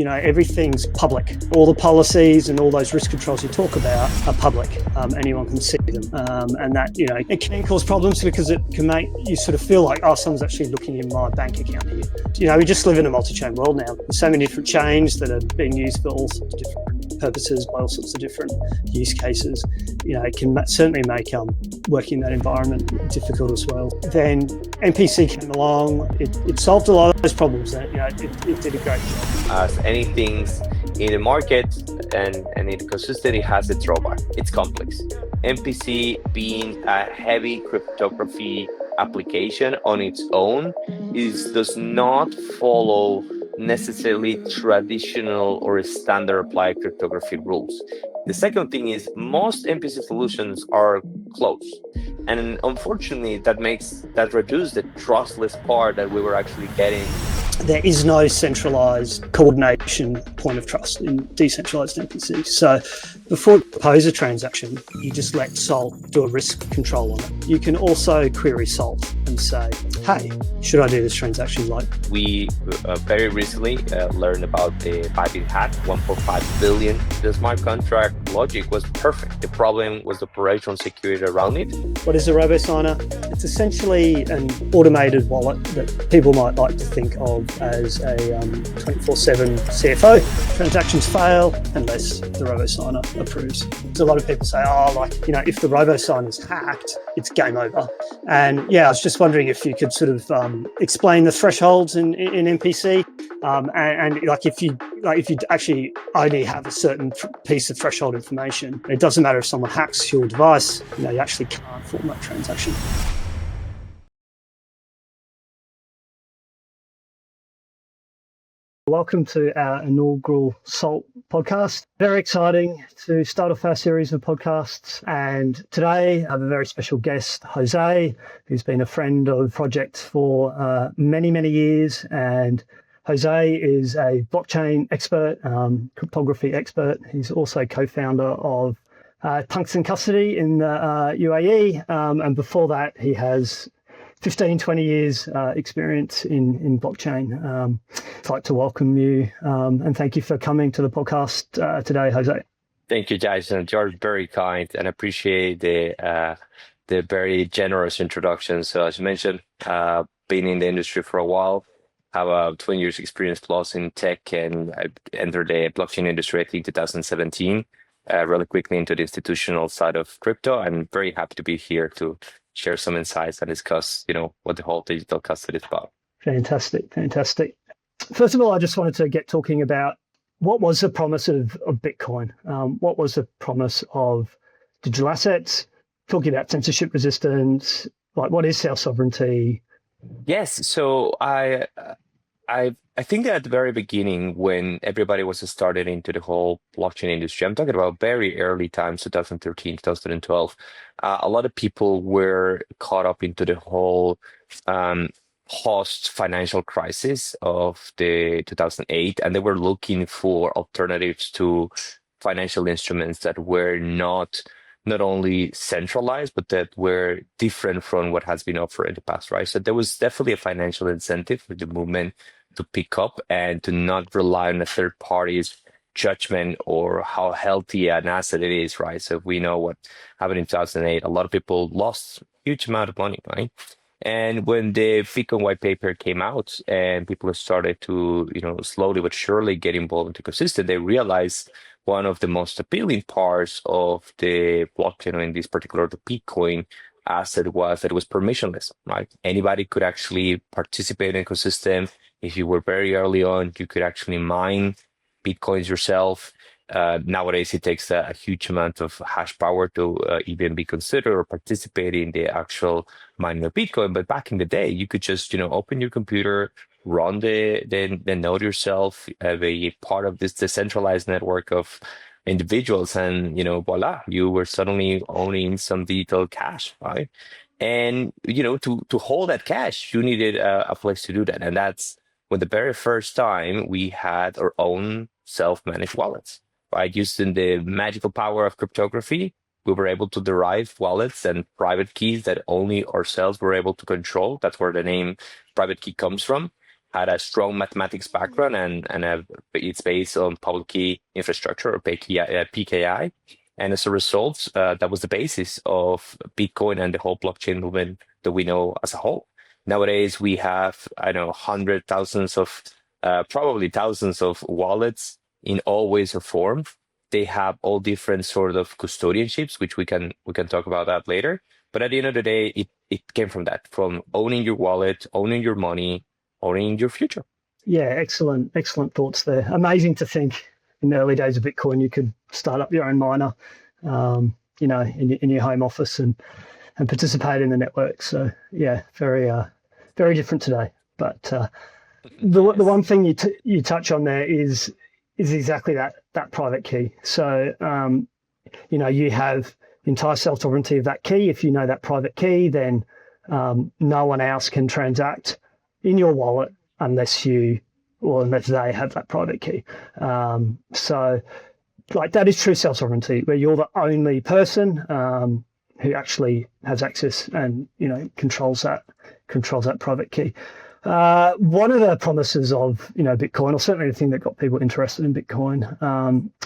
everything's public. All the policies and all those risk controls you talk about are public. Anyone can see them. And that, it can cause problems because it can make you sort of feel like, someone's actually looking in my bank account here. We just live in a multi-chain world now. There's so many different chains that are being used for all sorts of different purposes by all sorts of different use cases. It can certainly make working in that environment difficult as well. Then MPC came along. It solved a lot of those problems. It did a great job. As anything in the market and in the ecosystem, it has its drawback. It's complex. MPC being a heavy cryptography application on its own does not follow necessarily traditional or standard applied cryptography rules. The second thing is most MPC solutions are closed. And unfortunately, that reduces the trustless part that we were actually getting. There is no centralized coordination point of trust in decentralized MPC. So before you propose a transaction, you just let Salt do a risk control on it. You can also query Salt and say, hey, should I do this transaction? We very recently learned about the Bybit hack, 1.5 billion. The smart contract logic was perfect. The problem was the operational security around it. What is a Robo-Signer? It's essentially an automated wallet that people might like to think of as a 24/7 CFO. Transactions fail unless the Robo-Signer approves. So a lot of people say, if the Robo-Signer's hacked, it's game over. And I was just wondering if you could sort of explain the thresholds in MPC, and if you actually only have a certain piece of threshold information, it doesn't matter if someone hacks your device. You actually can't form that transaction. Welcome to our inaugural SALT podcast. Very exciting to start off our series of podcasts. And today I have a very special guest, Jose, who's been a friend of the project for many, many years. And Jose is a blockchain expert, cryptography expert. He's also co-founder of Tungsten Custody in the UAE. And before that, he has 15, 20 years experience in blockchain. I'd like to welcome you and thank you for coming to the podcast today, Jose. Thank you, Jason. You're very kind and appreciate the very generous introduction. So as you mentioned, been in the industry for a while, have a 20 years experience plus in tech, and I entered the blockchain industry, I think 2017, really quickly into the institutional side of crypto. I'm very happy to be here to share some insights and discuss, what the whole digital custody is about. Fantastic. First of all, I just wanted to get talking about what was the promise of Bitcoin? What was the promise of digital assets? Talking about censorship resistance, what is self-sovereignty? Yes, so I think that at the very beginning, when everybody was started into the whole blockchain industry, I'm talking about very early times, 2013, 2012, a lot of people were caught up into the whole post-financial crisis of the 2008, and they were looking for alternatives to financial instruments that were not only centralized, but that were different from what has been offered in the past, right? So there was definitely a financial incentive for the movement to pick up and to not rely on a third party's judgment or how healthy an asset it is, right? So we know what happened in 2008. A lot of people lost a huge amount of money, right? And when the Bitcoin white paper came out and people started to, slowly but surely get involved in the ecosystem, they realized one of the most appealing parts of the blockchain, in this particular, the Bitcoin asset, was that it was permissionless, right? Anybody could actually participate in the ecosystem. If you were very early on, you could actually mine Bitcoins yourself. Nowadays, it takes a huge amount of hash power to even be considered or participate in the actual mining of Bitcoin. But back in the day, you could just, open your computer, run the node yourself, be part of this decentralized network of individuals, and voila, you were suddenly owning some digital cash, right? And to hold that cash, you needed a place to do that, and that's when the very first time we had our own self-managed wallets, right? Using the magical power of cryptography, we were able to derive wallets and private keys that only ourselves were able to control. That's where the name private key comes from. had a strong mathematics background, and it's based on public key infrastructure, or PKI. And as a result, that was the basis of Bitcoin and the whole blockchain movement that we know as a whole. Nowadays, we have, I don't know, hundreds, thousands of, probably thousands of wallets in all ways or form. They have all different sort of custodianships, which we can talk about that later. But at the end of the day, it came from that, from owning your wallet, owning your money, owning your future. Yeah, excellent thoughts there. Amazing to think in the early days of Bitcoin, you could start up your own miner, in your home office and participate in the network. So yeah, very different today. But the one thing you touch on there is exactly that private key. So you have entire self-sovereignty of that key. If you know that private key, then no one else can transact in your wallet unless they have that private key. So like that is true self-sovereignty, where you're the only person who actually has access and controls that private key. One of the promises of Bitcoin, or certainly the thing that got people interested in Bitcoin,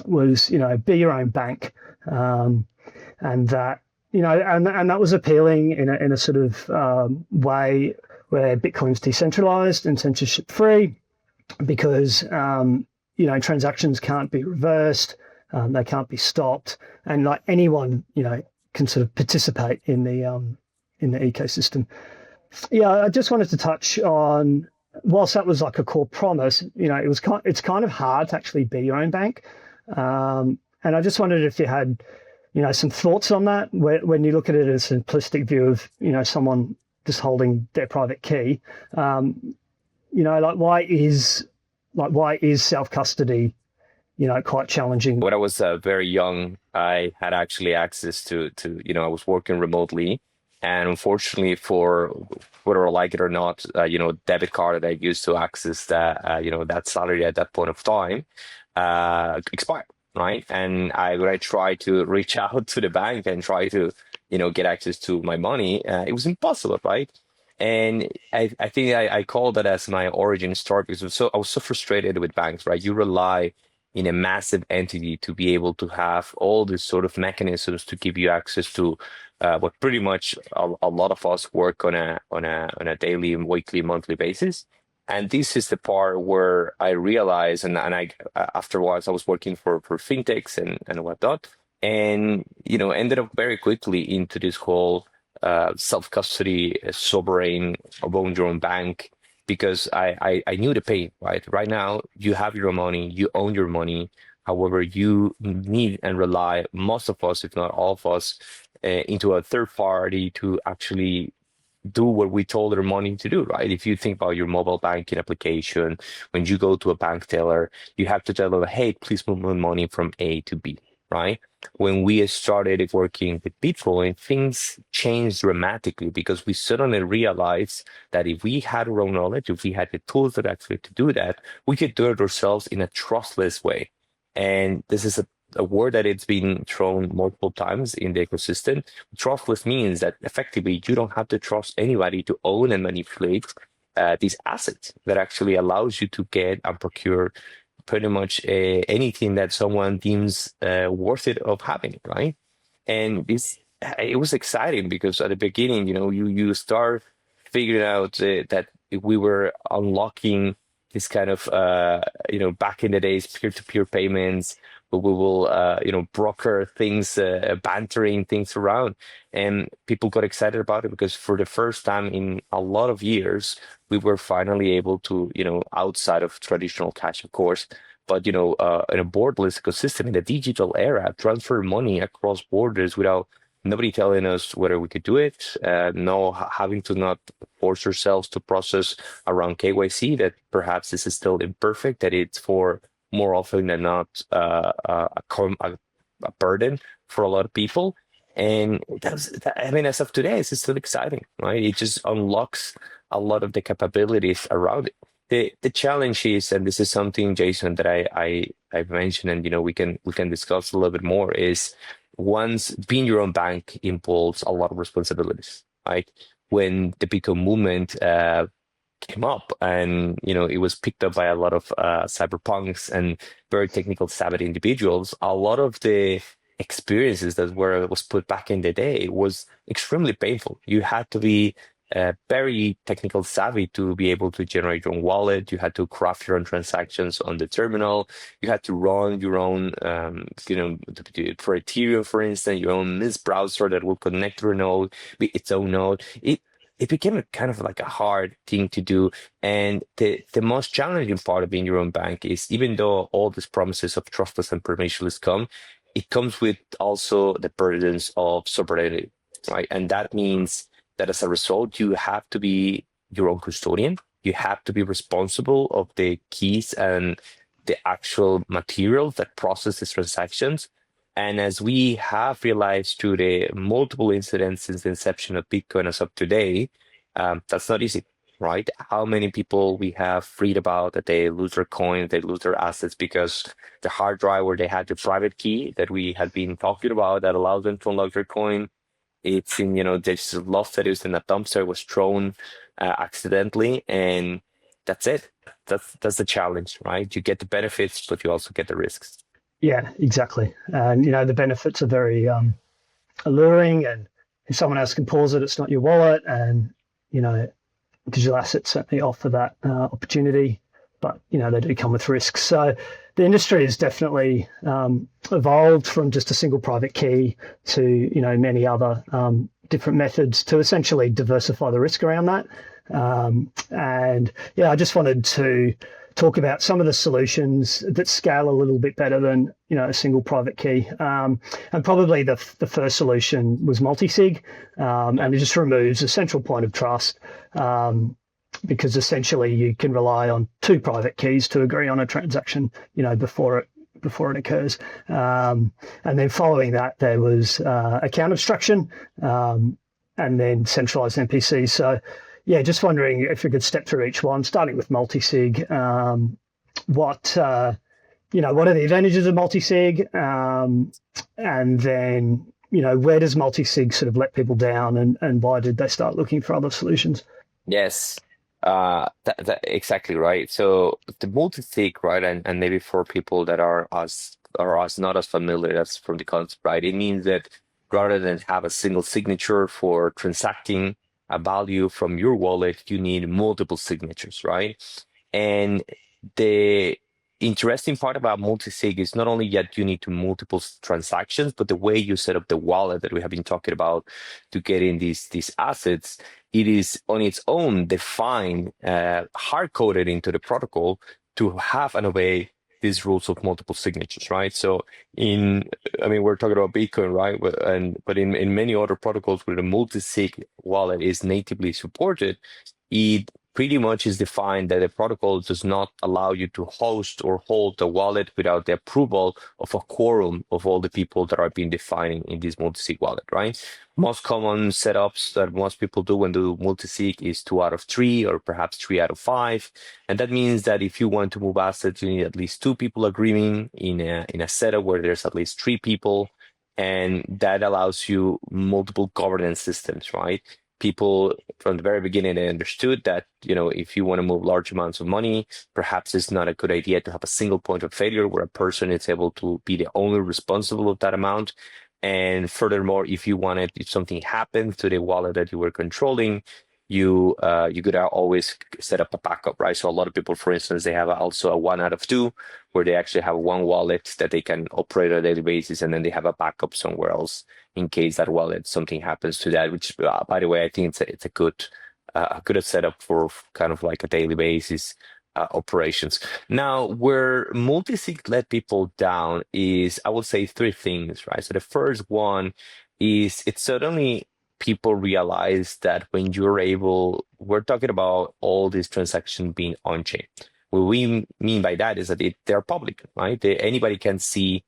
was be your own bank, and that and that was appealing in a sort of way where Bitcoin's decentralized and censorship free, because transactions can't be reversed, they can't be stopped, and like anyone can sort of participate in the ecosystem. Yeah, I just wanted to touch on, whilst that was like a core promise, it's kind of hard to actually be your own bank, and I just wondered if you had some thoughts on that when you look at it as a simplistic view of someone just holding their private key. Why is self-custody quite challenging? When I was very young, I had actually access to I was working remotely, and unfortunately, for whether I like it or not, debit card that I used to access that salary at that point of time expired, right? And when I tried to reach out to the bank and try to get access to my money, it was impossible, right? And I think I call that as my origin story, because I was so frustrated with banks, right? You rely in a massive entity to be able to have all these sort of mechanisms to give you access to what pretty much a lot of us work on a daily, weekly, monthly basis. And this is the part where I realized, and I afterwards I was working for fintechs and whatnot, and ended up very quickly into this whole self-custody, sovereign, own your own bank, because I knew the pain, right? Right now, you have your own money, you own your money. However, you need and rely, most of us, if not all of us, into a third party to actually do what we told our money to do, right? If you think about your mobile banking application, when you go to a bank teller, you have to tell them, hey, please move my money from A to B, right? When we started working with Bitcoin, things changed dramatically, because we suddenly realized that if we had our own knowledge, if we had the tools that actually to do that, we could do it ourselves in a trustless way. And this is a word that it's been thrown multiple times in the ecosystem. Trustless means that effectively you don't have to trust anybody to own and manipulate these assets that actually allows you to get and procure pretty much anything that someone deems worth it of having, right? And it was exciting, because at the beginning, you start figuring out that we were unlocking this kind of, back in the days, peer-to-peer payments, where we will, broker things, bantering things around. And people got excited about it, because for the first time in a lot of years, we were finally able to, outside of traditional cash, of course, but, in a borderless ecosystem, in the digital era, transfer money across borders without nobody telling us whether we could do it, having to not force ourselves to process around KYC, that perhaps this is still imperfect, that it's for more often than not a burden for a lot of people. And as of today, it's still exciting, right? It just unlocks a lot of the capabilities around it. The challenge is, and this is something, Jason, that I've mentioned, and we can discuss a little bit more, is once being your own bank involves a lot of responsibilities, right? When the Bitcoin movement came up, and it was picked up by a lot of cyberpunks and very technical savvy individuals. A lot of the experiences that was put back in the day was extremely painful. You had to be very technical savvy to be able to generate your own wallet. You had to craft your own transactions on the terminal. You had to run your own, for Ethereum, for instance, your own NIS browser that will connect to a node, be its own node. It became a kind of like a hard thing to do. And the most challenging part of being your own bank is, even though all these promises of trustless and permissionless come, it comes with also the burdens of sovereignty, right? And that means that as a result, you have to be your own custodian. You have to be responsible of the keys and the actual materials that process these transactions. And as we have realized through the multiple incidents since the inception of Bitcoin as of today, that's not easy, right? How many people we have read about that they lose their coins, they lose their assets because the hard drive where they had the private key that we had been talking about that allows them to unlock their coin, it's in, they just lost it. It was in a dumpster, was thrown accidentally, and that's it. That's the challenge, right? You get the benefits, but you also get the risks. Yeah, exactly. And, the benefits are very alluring, and if someone else can pause it, it's not your wallet. And, digital assets certainly offer that opportunity, but, they do come with risks. So the industry has definitely evolved from just a single private key to, many other different methods to essentially diversify the risk around that. And yeah, I just wanted to talk about some of the solutions that scale a little bit better than a single private key. And probably the first solution was multi-sig, and it just removes a central point of trust, because essentially you can rely on two private keys to agree on a transaction, before it occurs. And then following that, there was account abstraction, and then centralized MPC. So yeah, just wondering if you could step through each one, starting with multi-sig. What are the advantages of multi-sig? And then, where does multi-sig sort of let people down, and why did they start looking for other solutions? Yes, exactly right. So the multi-sig, right, and maybe for people that are not as familiar as from the concept, right, it means that rather than have a single signature for transacting a value from your wallet, you need multiple signatures, right? And the interesting part about multi-sig is not only that you need to multiple transactions, but the way you set up the wallet that we have been talking about to get in these assets, it is on its own defined, hard-coded into the protocol to have and obey these rules of multiple signatures, right? So we're talking about Bitcoin, right? But in many other protocols where the multi-sig wallet is natively supported, it pretty much is defined that the protocol does not allow you to host or hold the wallet without the approval of a quorum of all the people that are being defined in this multi-sig wallet, right? Most common setups that most people do when they do multi-sig is 2 out of 3 or perhaps 3 out of 5. And that means that if you want to move assets, you need at least 2 people agreeing in a setup where there's at least 3 people. And that allows you multiple governance systems, right? People from the very beginning, they understood that, if you want to move large amounts of money, perhaps it's not a good idea to have a single point of failure where a person is able to be the only responsible of that amount. And furthermore, if something happened to the wallet that you were controlling, you could always set up a backup, right? So a lot of people, for instance, they have also a 1 out of 2, where they actually have one wallet that they can operate on a daily basis, and then they have a backup somewhere else in case that wallet, something happens to that, which, by the way, I think it's a good setup for kind of like a daily basis operations. Now, where multi-sig let people down is, I would say, 3 things, right? So the first one is it's certainly people realize that when we're talking about all these transactions being on-chain. What we mean by that is that they're public, right? Anybody can see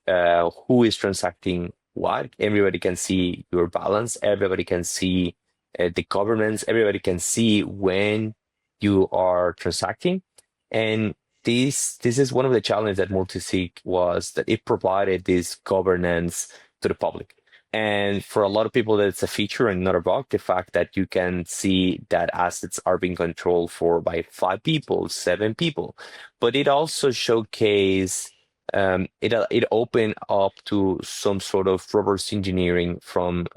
who is transacting what. Everybody can see your balance. Everybody can see the governance. Everybody can see when you are transacting. And this is one of the challenges that multi-sig was, that it provided this governance to the public. And for a lot of people, that's a feature and not a bug. The fact that you can see that assets are being controlled by 5 people, 7 people, but it also showcased it opened up to some sort of reverse engineering from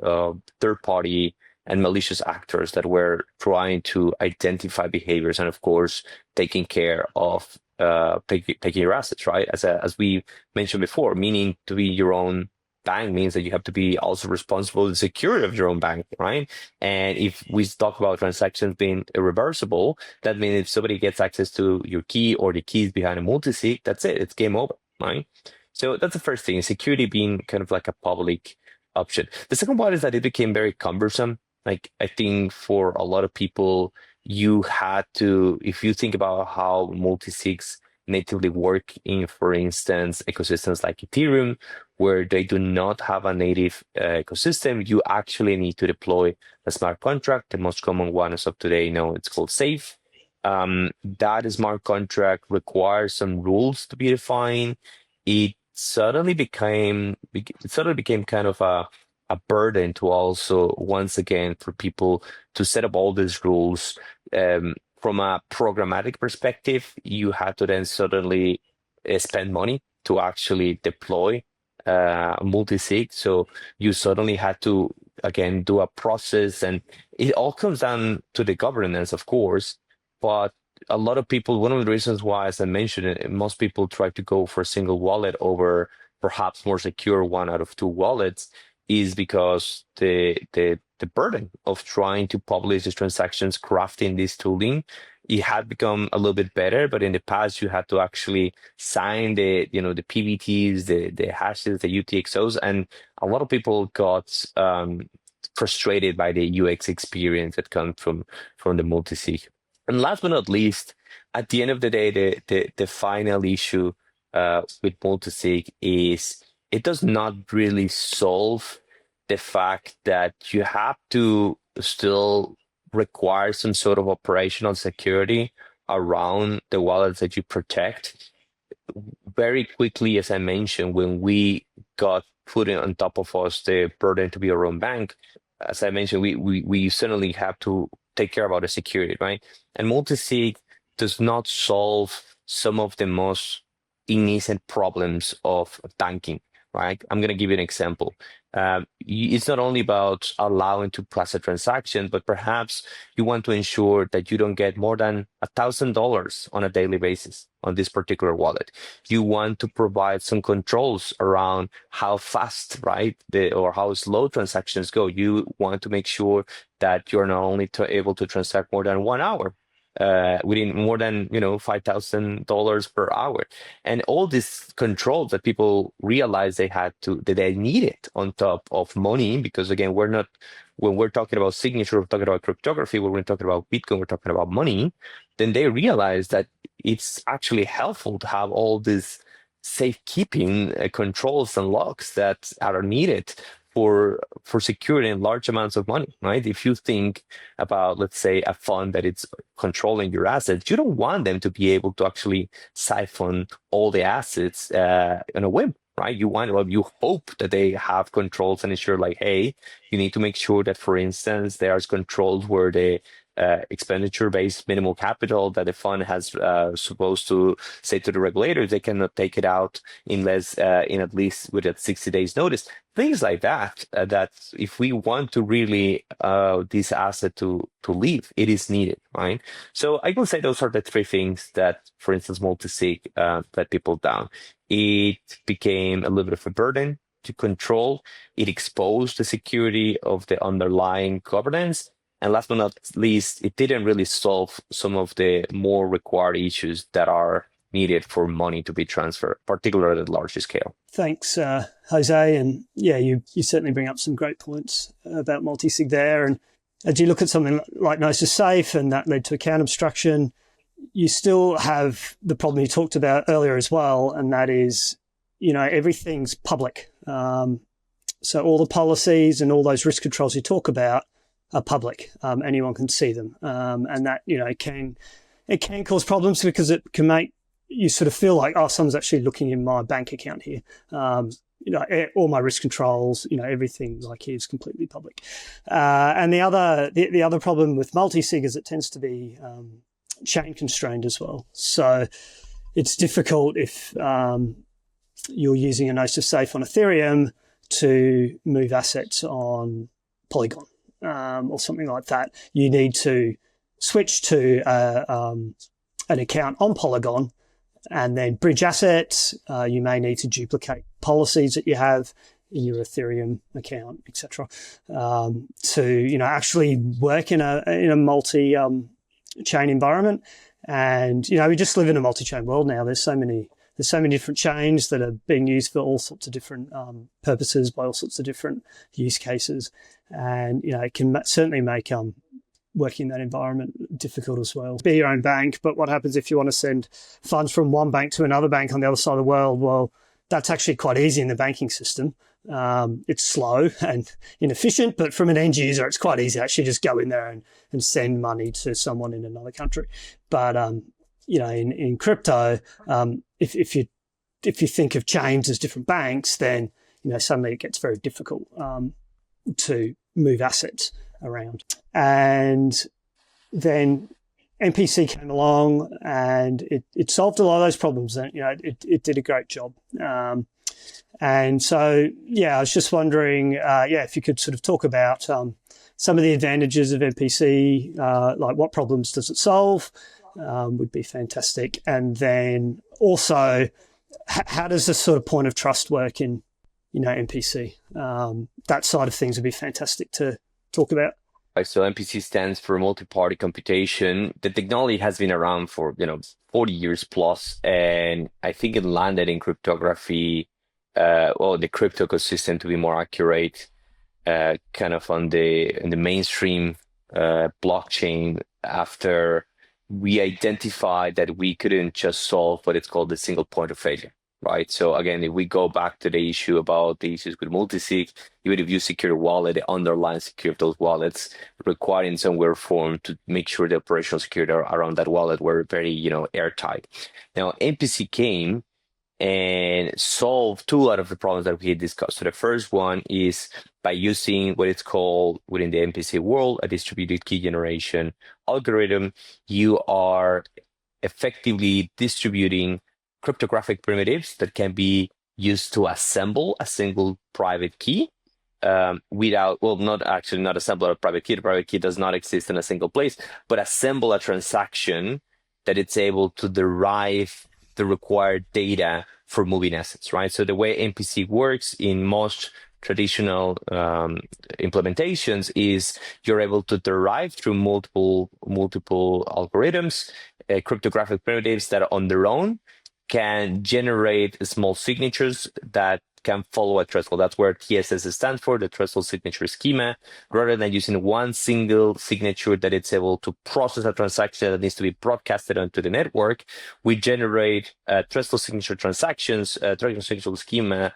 third party and malicious actors that were trying to identify behaviors and, of course, taking care of taking your assets, right? As we mentioned before, meaning to be your own bank means that you have to be also responsible for the security of your own bank, right? And if we talk about transactions being irreversible, that means if somebody gets access to your key or the keys behind a multi-sig, that's it, it's game over, right? So that's the first thing, security being kind of like a public option. The second one is that it became very cumbersome. Like, I think for a lot of people, you had to, if you think about how multi-sigs natively work in, for instance, ecosystems like Ethereum, where they do not have a native ecosystem, you actually need to deploy a smart contract. The most common one as of today, it's called Safe. That smart contract requires some rules to be defined. It suddenly became kind of a burden to also, once again, for people to set up all these rules. From a programmatic perspective, you had to then suddenly spend money to actually deploy multi-sig. So you suddenly had to, again, do a process, and it all comes down to the governance, of course. But a lot of people, one of the reasons why, as I mentioned, most people try to go for a single wallet over perhaps more secure one out of two wallets, is because the burden of trying to publish these transactions, crafting this tooling, it had become a little bit better. But in the past, you had to actually sign the PVTs, the hashes, the UTXOs, and a lot of people got frustrated by the UX experience that comes from the multi-sig. And last but not least, at the end of the day, the final issue with multi-sig is it does not really solve the fact that you have to still require some sort of operational security around the wallets that you protect. Very quickly, as I mentioned, when we got put on top of us the burden to be our own bank, as I mentioned, we suddenly have to take care about the security, right? And multi-sig does not solve some of the most innocent problems of banking, right? I'm going to give you an example. It's not only about allowing to process a transaction, but perhaps you want to ensure that you don't get more than $1,000 on a daily basis on this particular wallet. You want to provide some controls around how fast, right, or how slow transactions go. You want to make sure that you're not only able to transact more than 1 hour, within more than $5,000 per hour, and all these controls that people realized that they needed on top of money, because again, when we're talking about signature, we're talking about cryptography. When we're talking about Bitcoin, we're talking about money. Then they realized that it's actually helpful to have all these safekeeping controls and locks that are needed for securing large amounts of money, right? If you think about, let's say, a fund that it's controlling your assets, you don't want them to be able to actually siphon all the assets on a whim, right? You hope that they have controls and ensure, like, hey, you need to make sure that, for instance, there's controls where the expenditure-based minimal capital that the fund has supposed to say to the regulators, they cannot take it out in at least with a 60 days notice. Things like that, that if we want to really this asset to leave, it is needed, right? So I will say those are the three things that, for instance, multi-sig let people down. It became a little bit of a burden to control. It exposed the security of the underlying governance. And last but not least, it didn't really solve some of the more required issues that are needed for money to be transferred, particularly at larger scale. Thanks, Jose. And yeah, you certainly bring up some great points about multi-sig there. And as you look at something like Gnosis Safe, and that led to account obstruction, you still have the problem you talked about earlier as well, and that is, everything's public. So all the policies and all those risk controls you talk about are public. Anyone can see them, and that it can cause problems because it can make you sort of feel like, oh, someone's actually looking in my bank account here. all my risk controls, everything like here is completely public. And the other problem with multi-sig is it tends to be chain constrained as well. So it's difficult if you're using a Gnosis safe on Ethereum to move assets on Polygon or something like that. You need to switch to an account on Polygon and then bridge assets. You may need to duplicate policies that you have in your Ethereum account, etc., to actually work in a multi chain environment. And we just live in a multi-chain world now. There's so many different chains that are being used for all sorts of different purposes by all sorts of different use cases, and it can certainly make working in that environment difficult as well. Be your own bank, but what happens if you want to send funds from one bank to another bank on the other side of the world? Well, that's actually quite easy in the banking system. It's slow and inefficient, but from an end user, it's quite easy to actually just go in there and send money to someone in another country. But in crypto, if you think of chains as different banks, then suddenly it gets very difficult to move assets around. And then MPC came along and it solved a lot of those problems. And it did a great job. And so I was just wondering, if you could sort of talk about some of the advantages of MPC, like what problems does it solve, would be fantastic. And then also, how does this sort of point of trust work in MPC? That side of things would be fantastic to talk about. So MPC stands for multi-party computation. The technology has been around for 40 years plus, and I think it landed in cryptography, the crypto ecosystem to be more accurate, kind of in the mainstream blockchain after we identified that we couldn't just solve what it's called the single point of failure. Right. So again, if we go back to the issue about the issues with multi-sig, even if you secure a wallet, the underlying security of those wallets require in some way or form to make sure the operational security around that wallet were very, airtight. Now, MPC came and solved two out of the problems that we had discussed. So the first one is by using what it's called within the MPC world, a distributed key generation algorithm, you are effectively distributing cryptographic primitives that can be used to assemble a single private key not assemble a private key. The private key does not exist in a single place, but assemble a transaction that it's able to derive the required data for moving assets, right? So the way MPC works in most traditional implementations is you're able to derive through multiple algorithms, cryptographic primitives that on their own can generate small signatures that can follow a threshold. That's where TSS stands for, the threshold signature schema. Rather than using one single signature that it's able to process a transaction that needs to be broadcasted onto the network, we generate threshold signature transactions, threshold signature schema,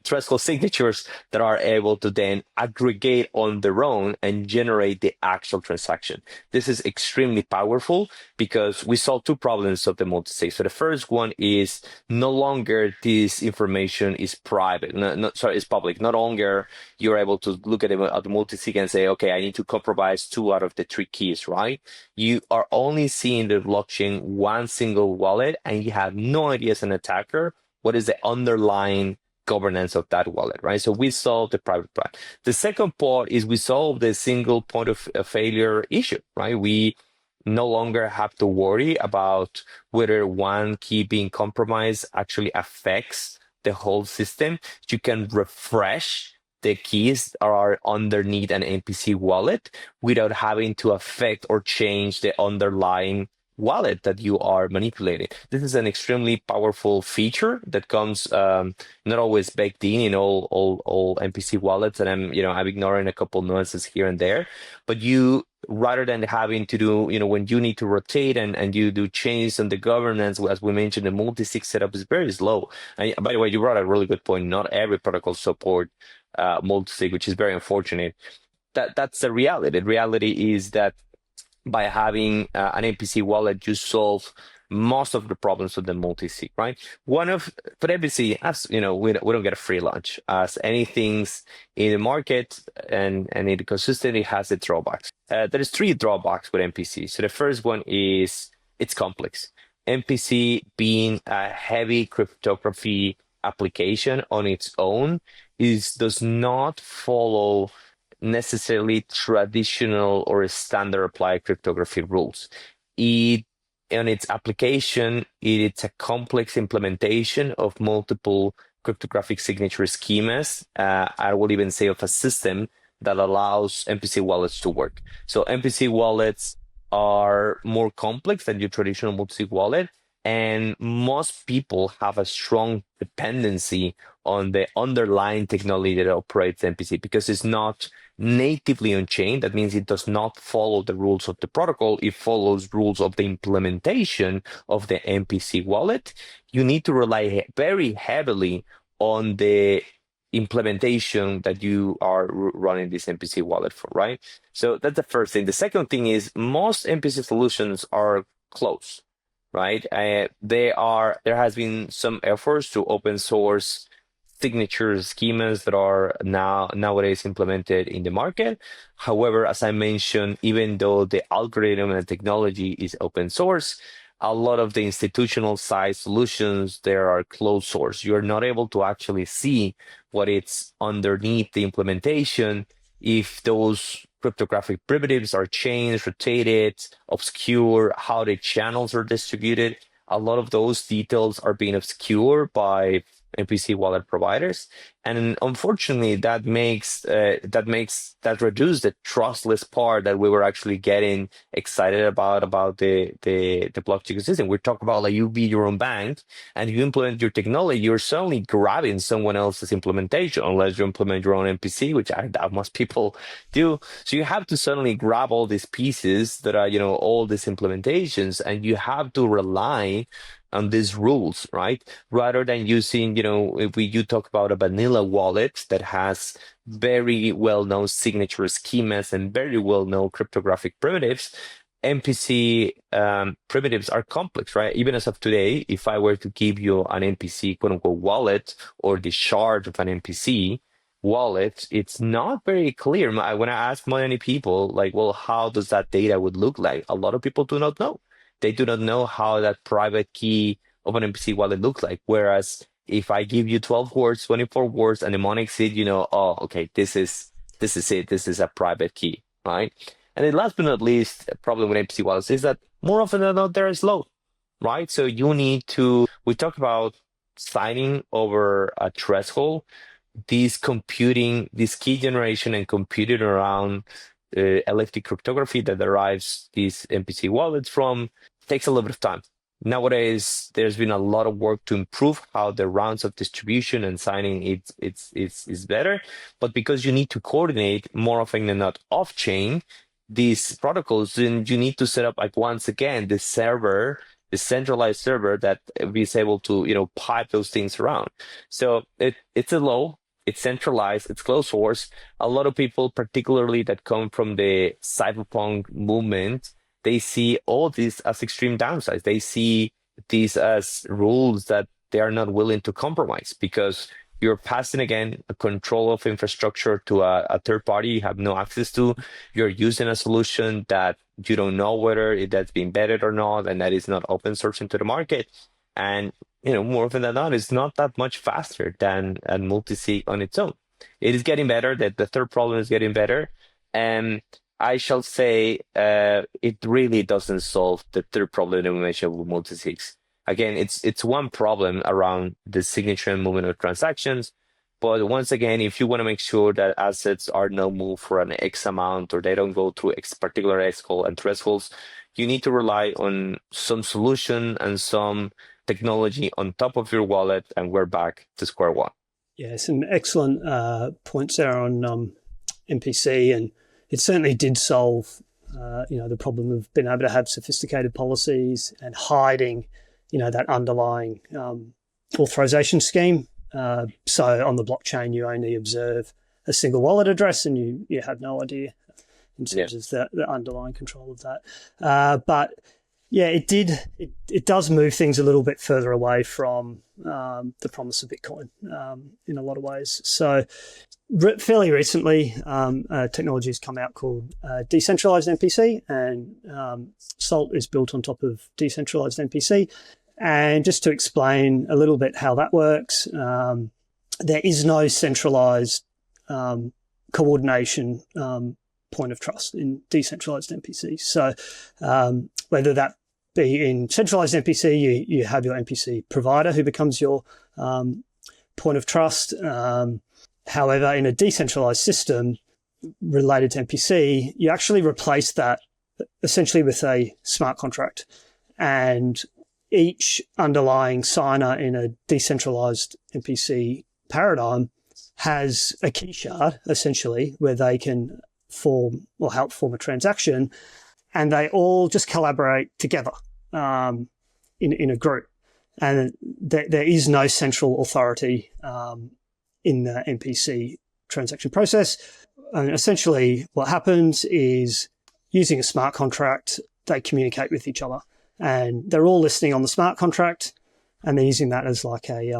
threshold signatures that are able to then aggregate on their own and generate the actual transaction. This is extremely powerful because we solve two problems of the multi-sig. So the first one is no longer this information is private, it's public. No longer you're able to look at the multi-sig and say, okay, I need to compromise 2 out of the 3 keys, right? You are only seeing the blockchain one single wallet and you have no idea as an attacker what is the underlying governance of that wallet, right? So we solve the private part. The second part is we solve the single point of failure issue, right? We no longer have to worry about whether one key being compromised actually affects the whole system. You can refresh the keys that are underneath an MPC wallet without having to affect or change the underlying wallet that you are manipulating. This is an extremely powerful feature that comes not always baked in all MPC wallets, and I'm ignoring a couple nuances here and there. But you, rather than having to do, when you need to rotate and you do changes on the governance, as we mentioned, the multi-sig setup is very slow. And by the way, you brought a really good point. Not every protocol support multi-sig, which is very unfortunate. That's the reality. The reality is that by having an MPC wallet, you solve most of the problems with the multi-sig, right? But MPC, as you know, we don't get a free lunch. As anything's in the market and in the ecosystem, it has its drawbacks. There is three drawbacks with MPC. So the first one is it's complex. MPC being a heavy cryptography application on its own does not follow necessarily traditional or standard applied cryptography rules. In its application, it's a complex implementation of multiple cryptographic signature schemas. I will even say of a system that allows MPC wallets to work. So MPC wallets are more complex than your traditional multi-sig wallet, and most people have a strong dependency on the underlying technology that operates MPC because it's not natively on chain. That means it does not follow the rules of the protocol. It follows rules of the implementation of the MPC wallet. You need to rely very heavily on the implementation that you are running this MPC wallet for, right? So that's the first thing. The second thing is most MPC solutions are closed, right? There has been some efforts to open source signature schemas that are nowadays implemented in the market. However, as I mentioned, even though the algorithm and the technology is open source, a lot of the institutional size solutions there are closed source. You're not able to actually see what it's underneath the implementation, if those cryptographic primitives are changed, rotated, obscure, how the channels are distributed. A lot of those details are being obscured by MPC wallet providers, and unfortunately, that reduce the trustless part that we were actually getting excited about the blockchain system. We talk about like you be your own bank and you implement your technology, you're certainly grabbing someone else's implementation, unless you implement your own MPC, which I doubt most people do. So you have to suddenly grab all these pieces that are all these implementations, and you have to rely on these rules, right? Rather than using, if you talk about a vanilla wallet that has very well-known signature schemas and very well-known cryptographic primitives, MPC primitives are complex, right? Even as of today, if I were to give you an MPC quote-unquote wallet or the shard of an MPC wallet, it's not very clear. When I ask many people, like, well, how does that data would look like? A lot of people do not know. They do not know how that private key of an MPC wallet looks like. Whereas if I give you 12 words, 24 words, and mnemonic seed, oh, okay, this is it. This is a private key, right? And then last but not least, a problem with MPC wallets is that more often than not, they're slow, right? So we talk about signing over a threshold, this key generation and computing around elliptic cryptography that derives these MPC wallets from takes a little bit of time. Nowadays, there's been a lot of work to improve how the rounds of distribution and signing is better. But because you need to coordinate more often than not off-chain these protocols, then you need to set up, like, once again, the centralized server that is able to pipe those things around. So it's centralized, it's closed source. A lot of people, particularly that come from the cypherpunk movement, they see all this as extreme downsides. They see these as rules that they are not willing to compromise, because you're passing, again, a control of infrastructure to a third party you have no access to. You're using a solution that you don't know whether that's been vetted or not, and that is not open source into the market. And more often than not, it's not that much faster than a multi-sig on its own. It is getting better. That the third problem is getting better, and I shall say it really doesn't solve the third problem that we mentioned with multi-sigs. Again, it's one problem around the signature and movement of transactions. But once again, if you want to make sure that assets are not moved for an X amount, or they don't go through particular X-call and thresholds, you need to rely on some solution and some technology on top of your wallet, and we're back to square one. Yeah, some excellent points there on MPC, and it certainly did solve the problem of being able to have sophisticated policies and hiding that underlying authorization scheme. So on the blockchain, you only observe a single wallet address, and you have no idea in terms of the underlying control of that. But Yeah, it did. It does move things a little bit further away from the promise of Bitcoin in a lot of ways. So fairly recently, technology has come out called Decentralized MPC, and Salt is built on top of Decentralized MPC. And just to explain a little bit how that works, there is no centralized coordination point of trust in decentralized MPC. So whether that be in centralized MPC, you have your MPC provider who becomes your point of trust. However, in a decentralized system related to MPC, you actually replace that essentially with a smart contract. And each underlying signer in a decentralized MPC paradigm has a key shard, essentially, where they can form or help form a transaction, and they all just collaborate together in a group. And there is no central authority in the MPC transaction process. And essentially what happens is, using a smart contract, they communicate with each other, and they're all listening on the smart contract, and they're using that as like a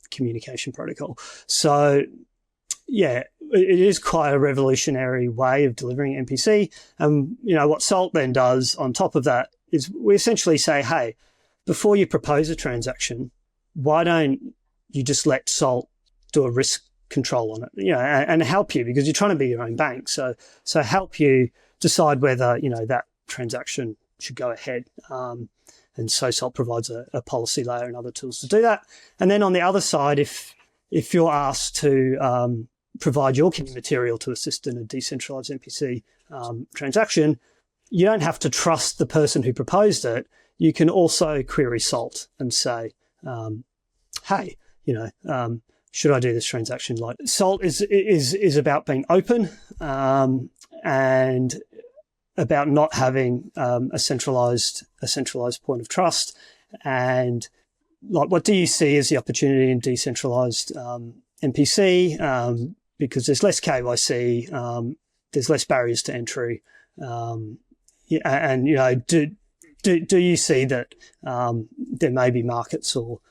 communication protocol. So yeah, it is quite a revolutionary way of delivering MPC. And what Salt then does on top of that is we essentially say, hey, before you propose a transaction, why don't you just let Salt do a risk control on it, and help you, because you're trying to be your own bank. So help you decide whether, that transaction should go ahead. And so Salt provides a policy layer and other tools to do that. And then on the other side, if you're asked to provide your key material to assist in a decentralized MPC transaction, you don't have to trust the person who proposed it. You can also query Salt and say, hey, should I do this transaction? Like, Salt is about being open and about not having a centralized point of trust. And like, what do you see as the opportunity in decentralized MPC? Because there's less KYC, there's less barriers to entry, and do you see that there may be markets or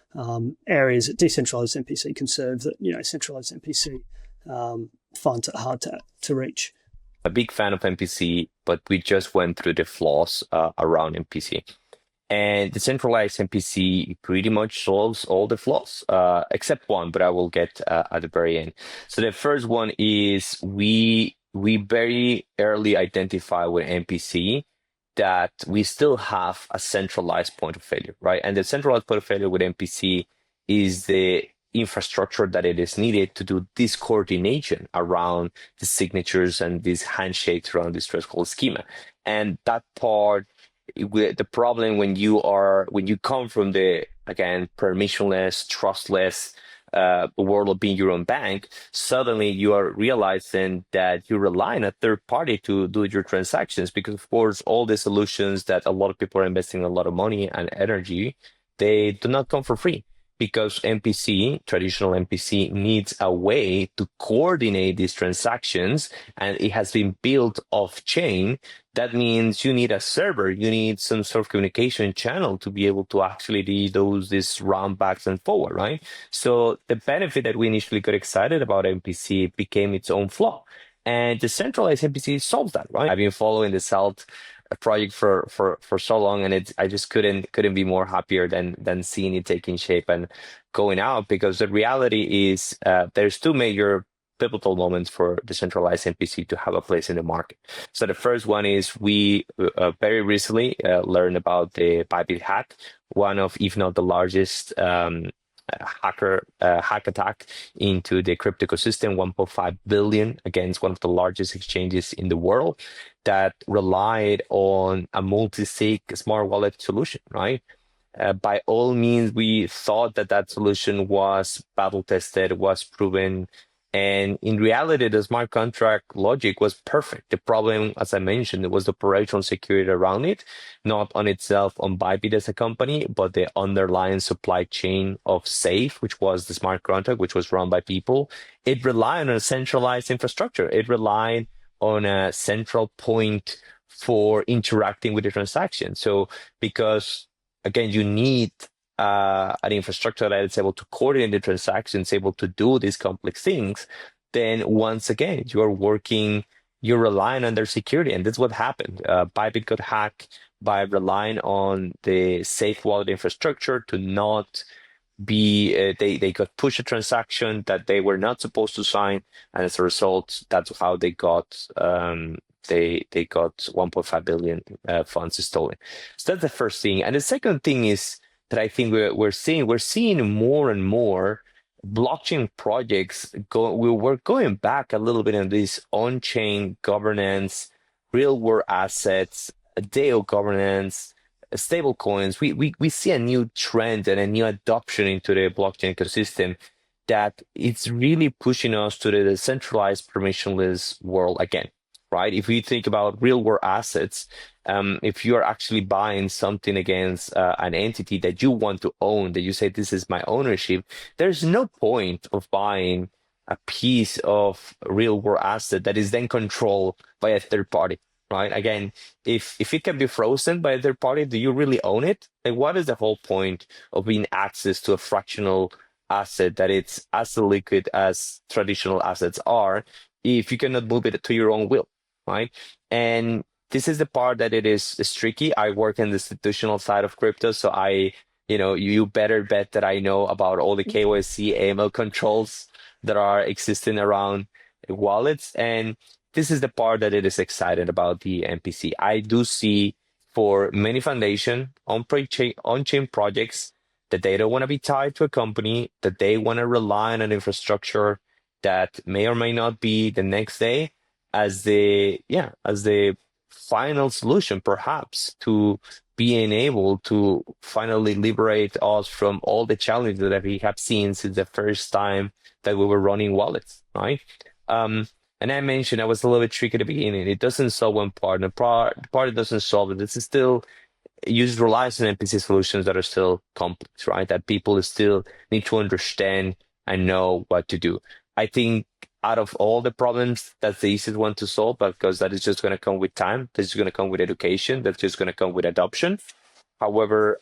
areas that decentralized MPC can serve that centralized MPC finds it hard to reach? A big fan of MPC, but we just went through the flaws around MPC. And the centralized MPC pretty much solves all the flaws, except one, but I will get at the very end. So the first one is we very early identify with MPC that we still have a centralized point of failure, right? And the centralized point of failure with MPC is the infrastructure that it is needed to do this coordination around the signatures and these handshakes around this threshold schema. And that part, the problem when you come from the, again, permissionless, trustless world of being your own bank, suddenly you are realizing that you rely on a third party to do your transactions, because of course all the solutions that a lot of people are investing a lot of money and energy, they do not come for free, because MPC, traditional MPC, needs a way to coordinate these transactions, and it has been built off chain. That means you need a server, you need some sort of communication channel to be able to actually do this round backs and forward, right? So the benefit that we initially got excited about MPC became its own flaw. And the centralized MPC solves that, right? I've been following the Salt project for so long, and I just couldn't be more happier than seeing it taking shape and going out, because the reality is there's two major pivotal moments for decentralized MPC to have a place in the market. So the first one is we very recently learned about the Bybit hack, one of, if not the largest hack attack into the crypto ecosystem, 1.5 billion against one of the largest exchanges in the world that relied on a multi-sig smart wallet solution, right? By all means, we thought that solution was battle tested, was proven. And in reality, the smart contract logic was perfect. The problem, as I mentioned, it was the operational security around it, not on itself on Bybit as a company, but the underlying supply chain of Safe, which was the smart contract, which was run by people. It relied on a centralized infrastructure. It relied on a central point for interacting with the transaction. So because again, you need an infrastructure that is able to coordinate the transactions, able to do these complex things, then once again, you're relying on their security. And that's what happened. Bybit got hacked by relying on the safe wallet infrastructure to not be, they got push a transaction that they were not supposed to sign. And as a result, that's how they got, they got 1.5 billion funds stolen. So that's the first thing. And the second thing is that I think we're seeing more and more blockchain projects we're going back a little bit on this on-chain governance, real-world assets, DAO governance, stable coins. We see a new trend and a new adoption into the blockchain ecosystem that it's really pushing us to the decentralized permissionless world again, right? If we think about real-world assets, if you are actually buying something against an entity that you want to own, that you say, this is my ownership, there's no point of buying a piece of real world asset that is then controlled by a third party, right? Again, if it can be frozen by a third party, do you really own it? Like, what is the whole point of being access to a fractional asset that it's as liquid as traditional assets are if you cannot move it to your own will, right? And this is the part that is tricky. I work in the institutional side of crypto, so you better bet that I know about all the KYC, AML controls that are existing around wallets. And this is the part that it is excited about the MPC. I do see for many foundation on-chain projects that they don't want to be tied to a company, that they want to rely on an infrastructure that may or may not be the next day as the final solution, perhaps, to being able to finally liberate us from all the challenges that we have seen since the first time that we were running wallets, right? And I mentioned I was a little bit tricky at the beginning. It doesn't solve one part. The part that doesn't solve it. This is still relies on MPC solutions that are still complex, right? That people still need to understand and know what to do. I think out of all the problems, that's the easiest one to solve, because that is just going to come with time. That's just going to come with education. That's just going to come with adoption. However,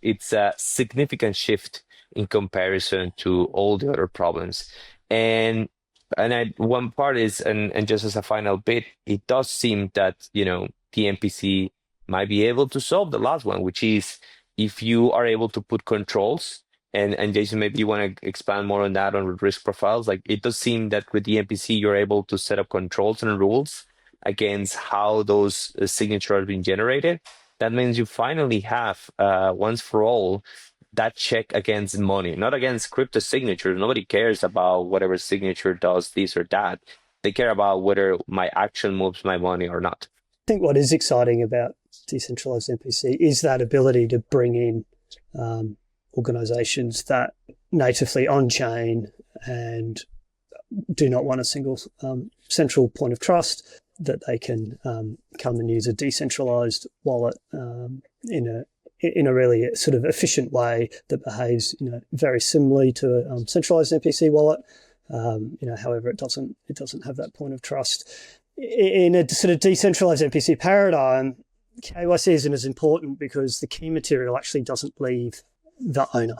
it's a significant shift in comparison to all the other problems. One part is, and just as a final bit, it does seem that, the MPC might be able to solve the last one, which is if you are able to put controls. And Jason, maybe you want to expand more on that, on risk profiles. Like, it does seem that with the MPC, you're able to set up controls and rules against how those signatures are being generated. That means you finally have, once for all, that check against money, not against crypto signatures. Nobody cares about whatever signature does this or that. They care about whether my action moves my money or not. I think what is exciting about decentralized MPC is that ability to bring in organizations that natively on-chain and do not want a single central point of trust, that they can come and use a decentralized wallet in a really sort of efficient way that behaves very similarly to a centralized MPC wallet. However, it doesn't have that point of trust. In a sort of decentralized MPC paradigm, KYC isn't as important because the key material actually doesn't leave the owner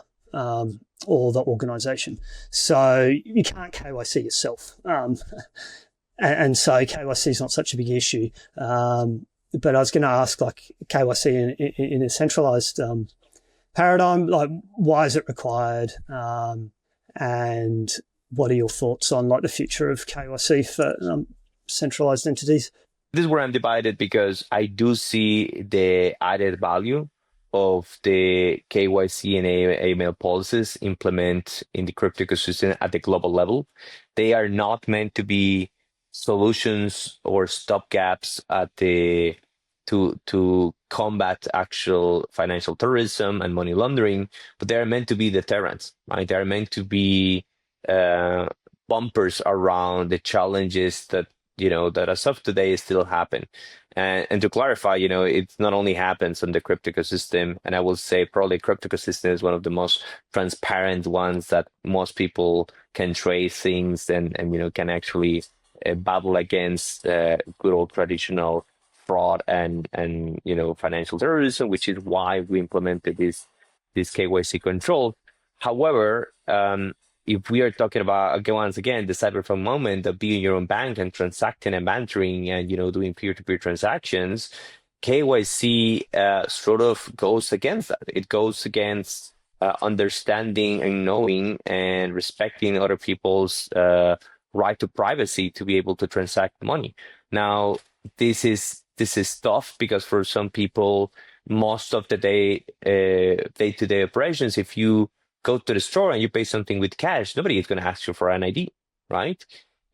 or the organization. So you can't KYC yourself. And so KYC is not such a big issue. But I was going to ask, like, KYC in a centralized paradigm, like, why is it required? And what are your thoughts on, like, the future of KYC for centralized entities? This is where I'm divided, because I do see the added value of the KYC and AML policies implement in the crypto ecosystem at the global level. They are not meant to be solutions or stopgaps at the to combat actual financial terrorism and money laundering, but they are meant to be deterrents, right? They are meant to be bumpers around the challenges that that as of today still happen. And to clarify, it not only happens on the crypto ecosystem, and I will say probably crypto ecosystem is one of the most transparent ones that most people can trace things and can actually battle against good old traditional fraud and financial terrorism, which is why we implemented this KYC control. However, if we are talking about, again, once again, the cyberpunk moment of being your own bank and transacting and bantering and doing peer-to-peer transactions, KYC sort of goes against that. It goes against understanding and knowing and respecting other people's right to privacy to be able to transact money. Now, this is tough because for some people, most of the day-to-day operations, if you go to the store and you pay something with cash, nobody is going to ask you for an ID, right?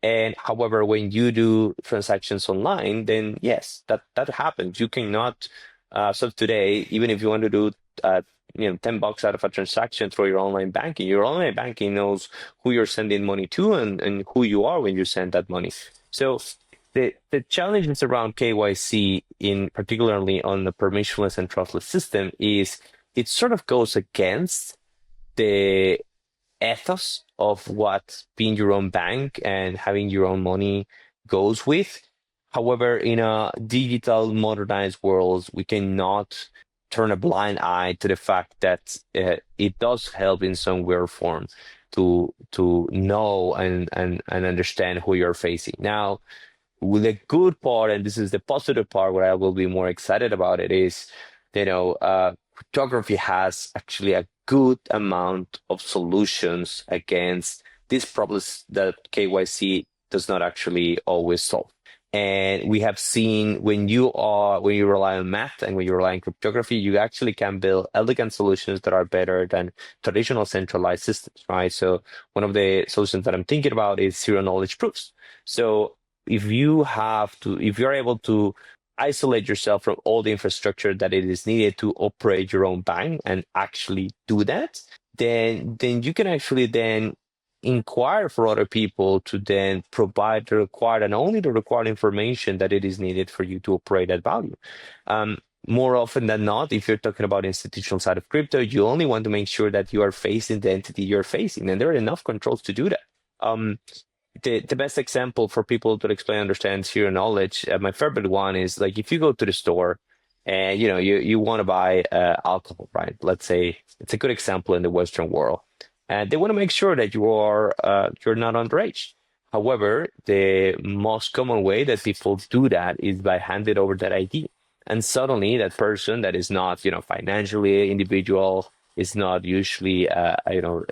And however, when you do transactions online, then yes, that happens. You cannot. So today, even if you want to do $10 out of a transaction through your online banking knows who you're sending money to and who you are when you send that money. So the challenges around KYC, particularly on the permissionless and trustless system, is it sort of goes against the ethos of what being your own bank and having your own money goes with. However, in a digital modernized world, we cannot turn a blind eye to the fact that it does help in some weird form to know and understand who you're facing. Now, with the good part, and this is the positive part where I will be more excited about it, is cryptography has actually a good amount of solutions against these problems that KYC does not actually always solve. And we have seen when you rely on math and when you rely on cryptography, you actually can build elegant solutions that are better than traditional centralized systems, right? So one of the solutions that I'm thinking about is zero knowledge proofs. So if you're able to isolate yourself from all the infrastructure that it is needed to operate your own bank and actually do that, then you can actually then inquire for other people to then provide the required and only the required information that it is needed for you to operate at value. More often than not, if you're talking about institutional side of crypto, you only want to make sure that you are facing the entity you're facing, and there are enough controls to do that. The best example for people to explain, understand zero knowledge, my favorite one is like if you go to the store and you want to buy alcohol, right? Let's say it's a good example in the Western world, and they want to make sure that you're not underage. However, the most common way that people do that is by handing over that ID, and suddenly that person that is not financially individual, is not usually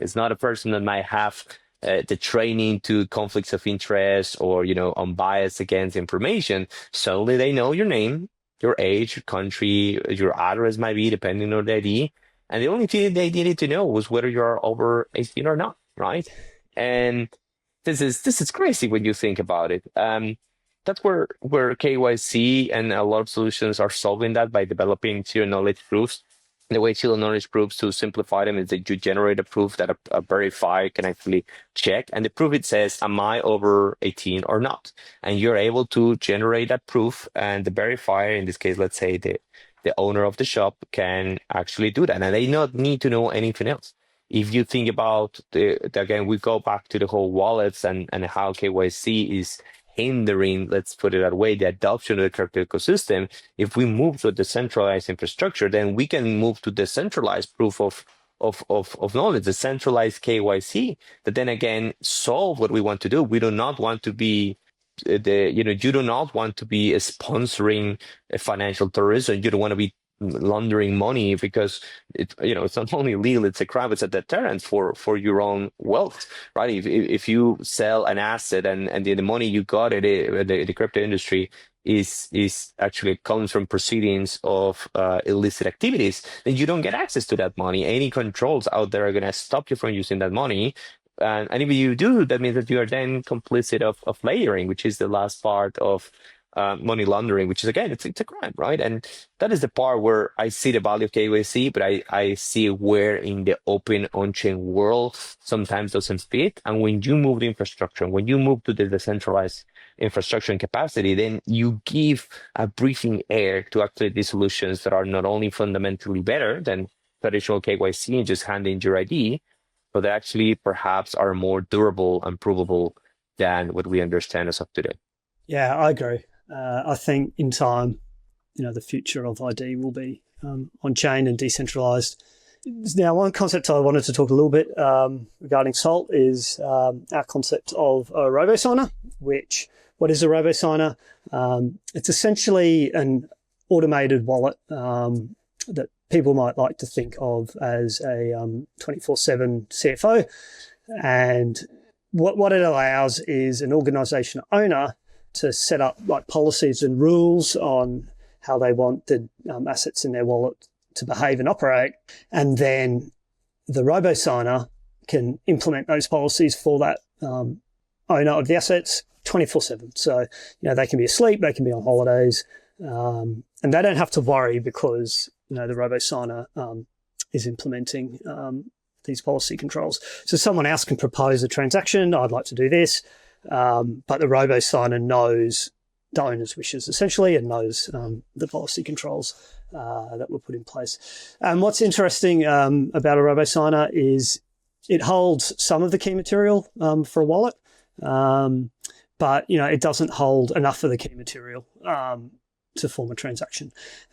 is not a person that might have the training to conflicts of interest or unbiased against information. Suddenly they know your name, your age, your country, your address might be depending on the ID, and the only thing they needed to know was whether you're over 18 or not, right? And this is crazy when you think about it. That's where KYC and a lot of solutions are solving that by developing zero knowledge proofs. The way zero knowledge proofs, to simplify them, is that you generate a proof that a verifier can actually check, and the proof, it says, am I over 18 or not? And you're able to generate that proof, and the verifier, in this case, let's say the owner of the shop, can actually do that, and they not need to know anything else. If you think about again, we go back to the whole wallets and how KYC is hindering, let's put it that way, the adoption of the crypto ecosystem. If we move to a decentralized infrastructure, then we can move to decentralized proof of knowledge, the centralized KYC, that then again solve what we want to do. We do not want to be you do not want to be sponsoring a financial terrorism. You don't want to be laundering money, because it's not only legal, it's a crime, it's a deterrent for your own wealth, right? If you sell an asset and the money you got at the crypto industry is actually comes from proceedings of illicit activities, then you don't get access to that money. Any controls out there are going to stop you from using that money. And if you do, that means that you are then complicit of layering, which is the last part of money laundering, which is, again, it's a crime, right? And that is the part where I see the value of KYC, but I see where in the open on-chain world sometimes doesn't fit. And when you move the infrastructure, when you move to the decentralized infrastructure and capacity, then you give a breathing air to actually these solutions that are not only fundamentally better than traditional KYC and just handing your ID, but they actually perhaps are more durable and provable than what we understand as of today. Yeah, I agree. I think in time, the future of ID will be on-chain and decentralized. Now, one concept I wanted to talk a little bit regarding Salt is our concept of a Robo-Signer, what is a Robo-Signer? It's essentially an automated wallet that people might like to think of as a 24/7 CFO. And what it allows is an organization owner to set up like policies and rules on how they want the assets in their wallet to behave and operate. And then the Robo-Signer can implement those policies for that owner of the assets 24/7. So, they can be asleep, they can be on holidays, and they don't have to worry because, the Robo-Signer is implementing these policy controls. So someone else can propose a transaction. I'd like to do this. But the Robo-Signer knows the owner's wishes essentially and knows the policy controls that were put in place. And what's interesting about a Robo-Signer is it holds some of the key material for a wallet, but it doesn't hold enough of the key material to form a transaction.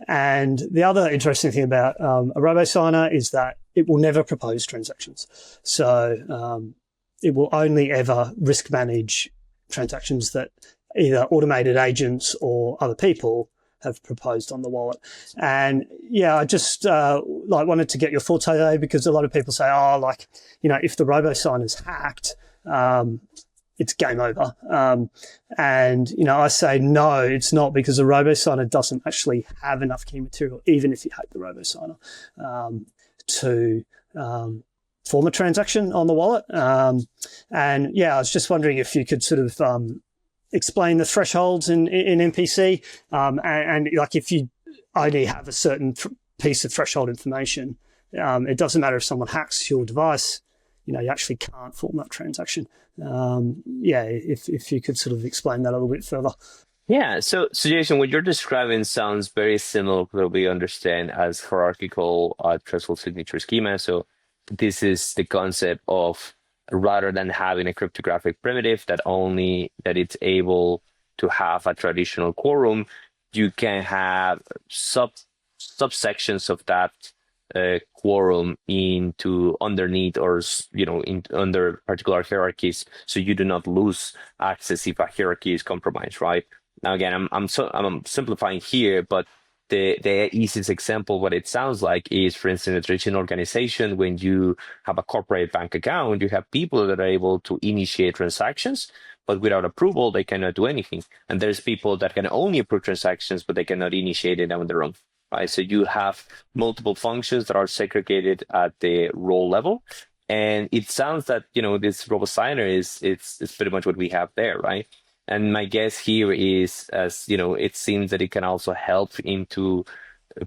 And the other interesting thing about a Robo-Signer is that it will never propose transactions. So it will only ever risk manage transactions that either automated agents or other people have proposed on the wallet. And I just wanted to get your thoughts today, because a lot of people say, if the Robo-Signer's hacked, it's game over. And I say, no, it's not, because the Robo-Signer doesn't actually have enough key material, even if you hack the Robo-Signer, to form a transaction on the wallet. And I was just wondering if you could sort of explain the thresholds in MPC, and like if you only have a certain piece of threshold information, it doesn't matter if someone hacks your device, you actually can't form that transaction. If you could sort of explain that a little bit further. Yeah, so Jason, what you're describing sounds very similar to what we understand as hierarchical threshold signature schema. So this is the concept of, rather than having a cryptographic primitive that it's able to have a traditional quorum, you can have subsections of that quorum into underneath or under particular hierarchies, so you do not lose access if a hierarchy is compromised, right? Now again, I'm simplifying here, but the easiest example, what it sounds like is, for instance, a traditional organization, when you have a corporate bank account, you have people that are able to initiate transactions, but without approval, they cannot do anything. And there's people that can only approve transactions, but they cannot initiate it on their own, right? So you have multiple functions that are segregated at the role level. And it sounds that, this Robo-Signer it's pretty much what we have there, right? And my guess here is, it seems that it can also help into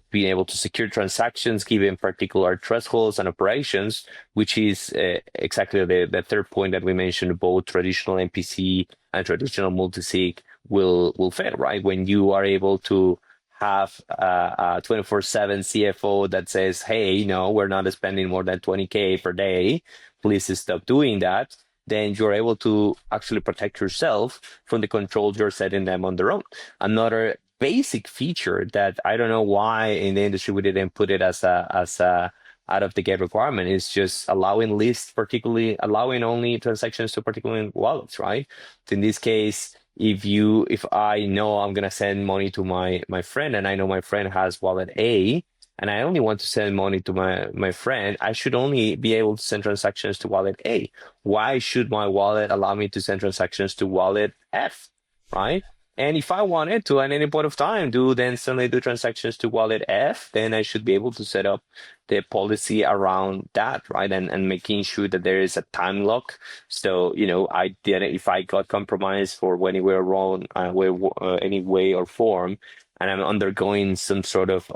being able to secure transactions given particular thresholds and operations, which is exactly the third point that we mentioned. Both traditional MPC and traditional multi-sig will fail, right? When you are able to have a 24/7 CFO that says, hey, no, we're not spending more than 20K per day, please stop doing that, then you're able to actually protect yourself from the controls you're setting them on their own. Another basic feature that I don't know why in the industry we didn't put it as a out of the gate requirement is just allowing lists, particularly allowing only transactions to particular wallets, right? In this case, if I know I'm gonna send money to my friend, and I know my friend has wallet A, and I only want to send money to my friend, I should only be able to send transactions to wallet A. Why should my wallet allow me to send transactions to wallet F, right? And if I wanted to at any point of time then suddenly do transactions to wallet F, then I should be able to set up the policy around that, right? And making sure that there is a time lock. So, if I got compromised for anywhere wrong, any way or form, and I'm undergoing some sort of,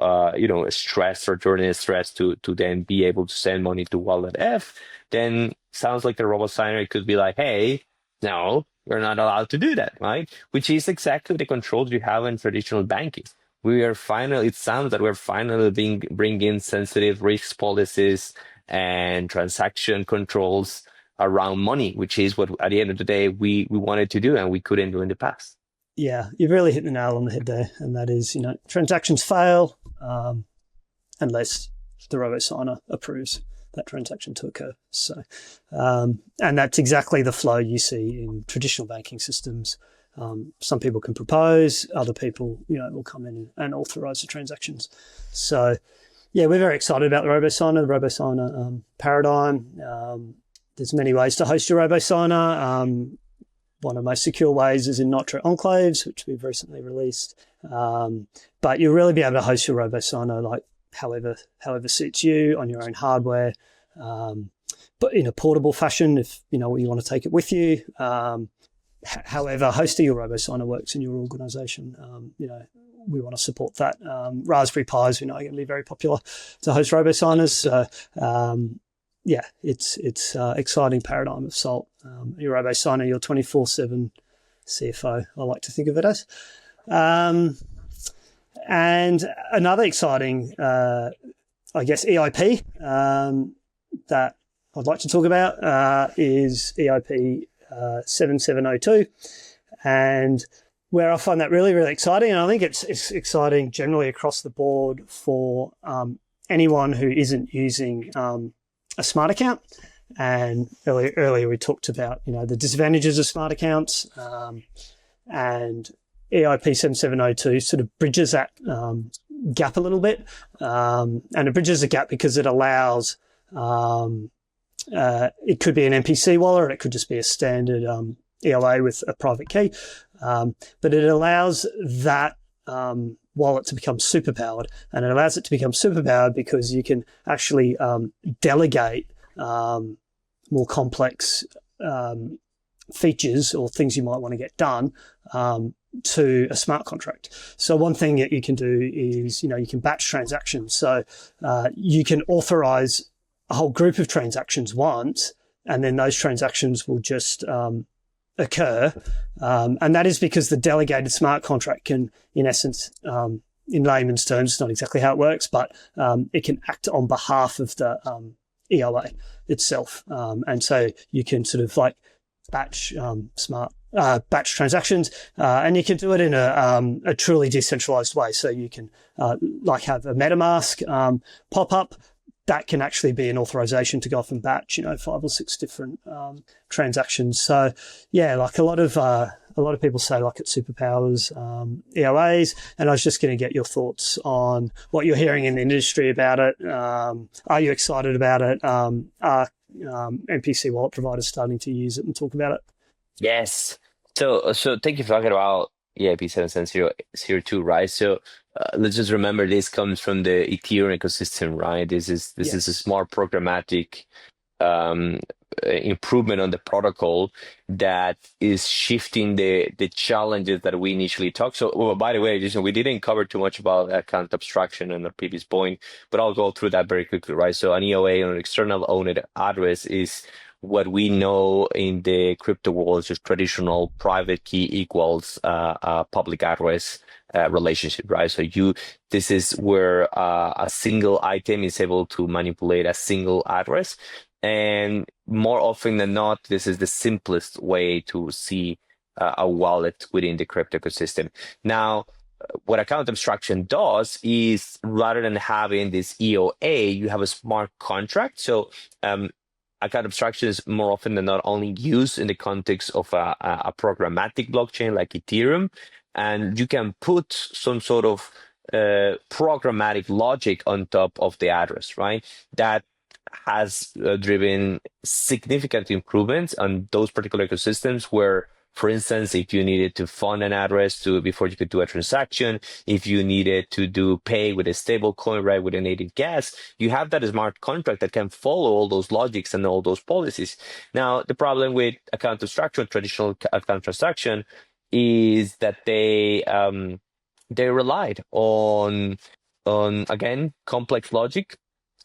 stress or journey stress to then be able to send money to wallet F, then sounds like the Robo-Signer could be like, hey, no, you're not allowed to do that, right? Which is exactly the controls you have in traditional banking. It sounds that we're finally bringing sensitive risk policies and transaction controls around money, which is what, at the end of the day, we wanted to do and we couldn't do in the past. Yeah, you've really hit the nail on the head there, and that is, transactions fail unless the Robo-Signer approves that transaction to occur. So, and that's exactly the flow you see in traditional banking systems. Some people can propose, other people, will come in and authorize the transactions. So, yeah, we're very excited about the Robo-Signer paradigm. There's many ways to host your Robo-Signer. One of the most secure ways is in Nitro Enclaves, which we've recently released. But you'll really be able to host your Robo-Signer like however suits you on your own hardware, but in a portable fashion if you want to take it with you. However, hosting your Robo-Signer works in your organization. We want to support that. Raspberry Pis, are going to be very popular to host Robo-Signers. So, it's exciting paradigm of Salt. Your Robo-Signer, your 24/7 CFO, I like to think of it as. And another exciting, EIP that I'd like to talk about is EIP 7702. And where I find that really, really exciting, and I think it's exciting generally across the board for anyone who isn't using a smart account. And earlier we talked about the disadvantages of smart accounts, and EIP 7702 sort of bridges that gap a little bit, and it bridges the gap because it allows it could be an MPC wallet, or it could just be a standard EOA with a private key, but it allows that wallet to become superpowered, and it allows it to become superpowered because you can actually delegate more complex features or things you might want to get done to a smart contract. So one thing that you can do is, you can batch transactions. So you can authorize a whole group of transactions once, and then those transactions will just occur. And that is because the delegated smart contract can, in essence, in layman's terms, it's not exactly how it works, but it can act on behalf of the EOA itself. And so you can sort of like batch batch transactions, and you can do it in a truly decentralized way. So you can have a MetaMask pop up. That can actually be an authorization to go off and batch, 5 or 6 different transactions. So yeah, like a lot of people say like it superpowers EOAs, and I was just going to get your thoughts on what you're hearing in the industry about it. Are you excited about it? Are MPC wallet providers starting to use it and talk about it? Yes. So thank you for talking about EIP 7702, right? So let's just remember this comes from the Ethereum ecosystem, right? This is a smart programmatic improvement on the protocol that is shifting the challenges that we initially talked. So, by the way, Jason, we didn't cover too much about account abstraction in the previous point, but I'll go through that very quickly, right? So an EOA, or an external owned address, is what we know in the crypto world is just traditional private key equals public address relationship, right? So this is where a single item is able to manipulate a single address. And more often than not, this is the simplest way to see a wallet within the crypto ecosystem. Now, what account abstraction does is, rather than having this EOA, you have a smart contract. So account abstraction is more often than not only used in the context of a programmatic blockchain like Ethereum, and you can put some sort of programmatic logic on top of the address, right? That has driven significant improvements on those particular ecosystems where, for instance, if you needed to fund an address before you could do a transaction, if you needed to pay with a stable coin, right, with a native gas, you have that smart contract that can follow all those logics and all those policies. Now, the problem with account abstraction, traditional account transaction, is that they relied on again, complex logic,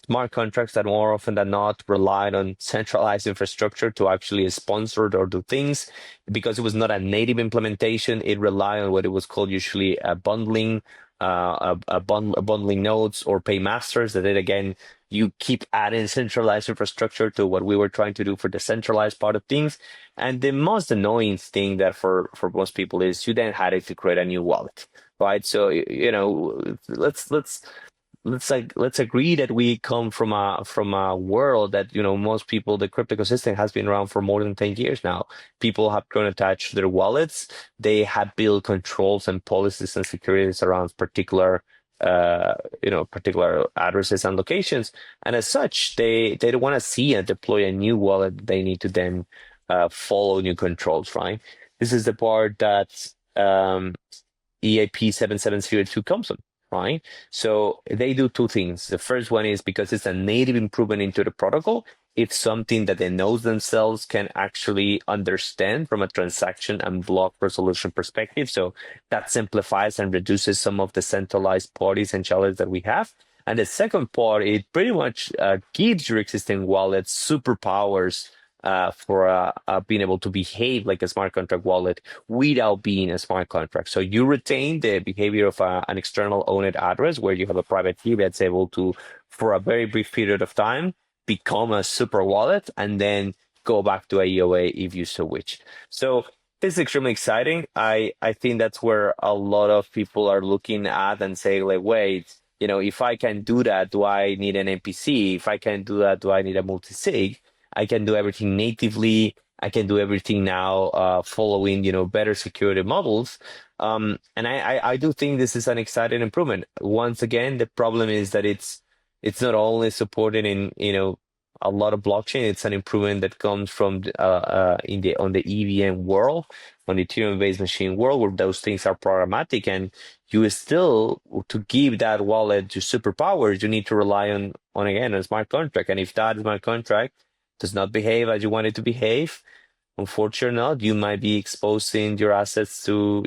smart contracts that more often than not relied on centralized infrastructure to actually sponsor or do things. Because it was not a native implementation, it relied on what it was called usually a bundling, bundling nodes or paymasters that then again you keep adding centralized infrastructure to what we were trying to do for the centralized part of things. And the most annoying thing that for most people is you then had to create a new wallet, right? So, let's agree that we come from a world that, most people, the crypto ecosystem has been around for more than 10 years now. People have grown attached to their wallets. They have built controls and policies and securities around particular addresses and locations. And as such, they don't want to see and deploy a new wallet. They need to then follow new controls, right? This is the part that EIP 7702 comes from, right? So they do two things. The first one is because it's a native improvement into the protocol. It's something that the nodes themselves can actually understand from a transaction and block resolution perspective. So that simplifies and reduces some of the centralized parties and challenges that we have. And the second part, it pretty much gives your existing wallet superpowers for being able to behave like a smart contract wallet without being a smart contract. So you retain the behavior of an external owned address where you have a private key that's able to, for a very brief period of time, become a super wallet and then go back to a EOA if you so wish. So this is extremely exciting. I think that's where a lot of people are looking at and saying, like, wait, if I can do that, do I need an MPC? If I can do that, do I need a multi-sig? I can do everything natively. I can do everything now following, better security models. And I do think this is an exciting improvement. Once again, the problem is that it's not only supported in, a lot of blockchain. It's an improvement that comes from on the EVM world, on the Ethereum-based machine world, where those things are programmatic, and you still, to give that wallet to superpowers, you need to rely on again a smart contract. And if that smart contract does not behave as you want it to behave, unfortunately not, you might be exposing your assets to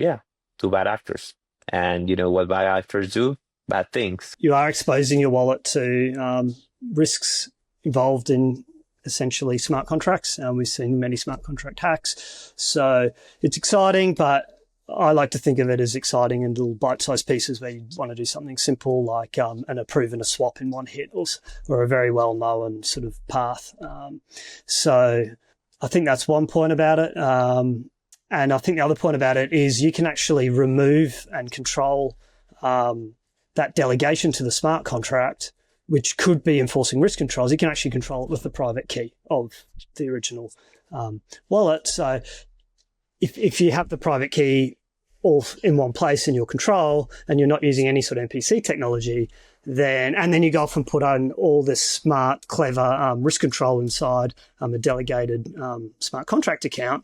bad actors. And what bad actors do? Bad things. You are exposing your wallet to risks involved in essentially smart contracts. We've seen many smart contract hacks. So it's exciting, but I like to think of it as exciting in little bite-sized pieces where you want to do something simple like an approve and a swap in one hit or a very well-known sort of path. So I think that's one point about it. And I think the other point about it is you can actually remove and control that delegation to the smart contract, which could be enforcing risk controls. You can actually control it with the private key of the original wallet. So if you have the private key all in one place in your control and you're not using any sort of MPC technology, then you go off and put on all this smart, clever risk control inside a delegated smart contract account,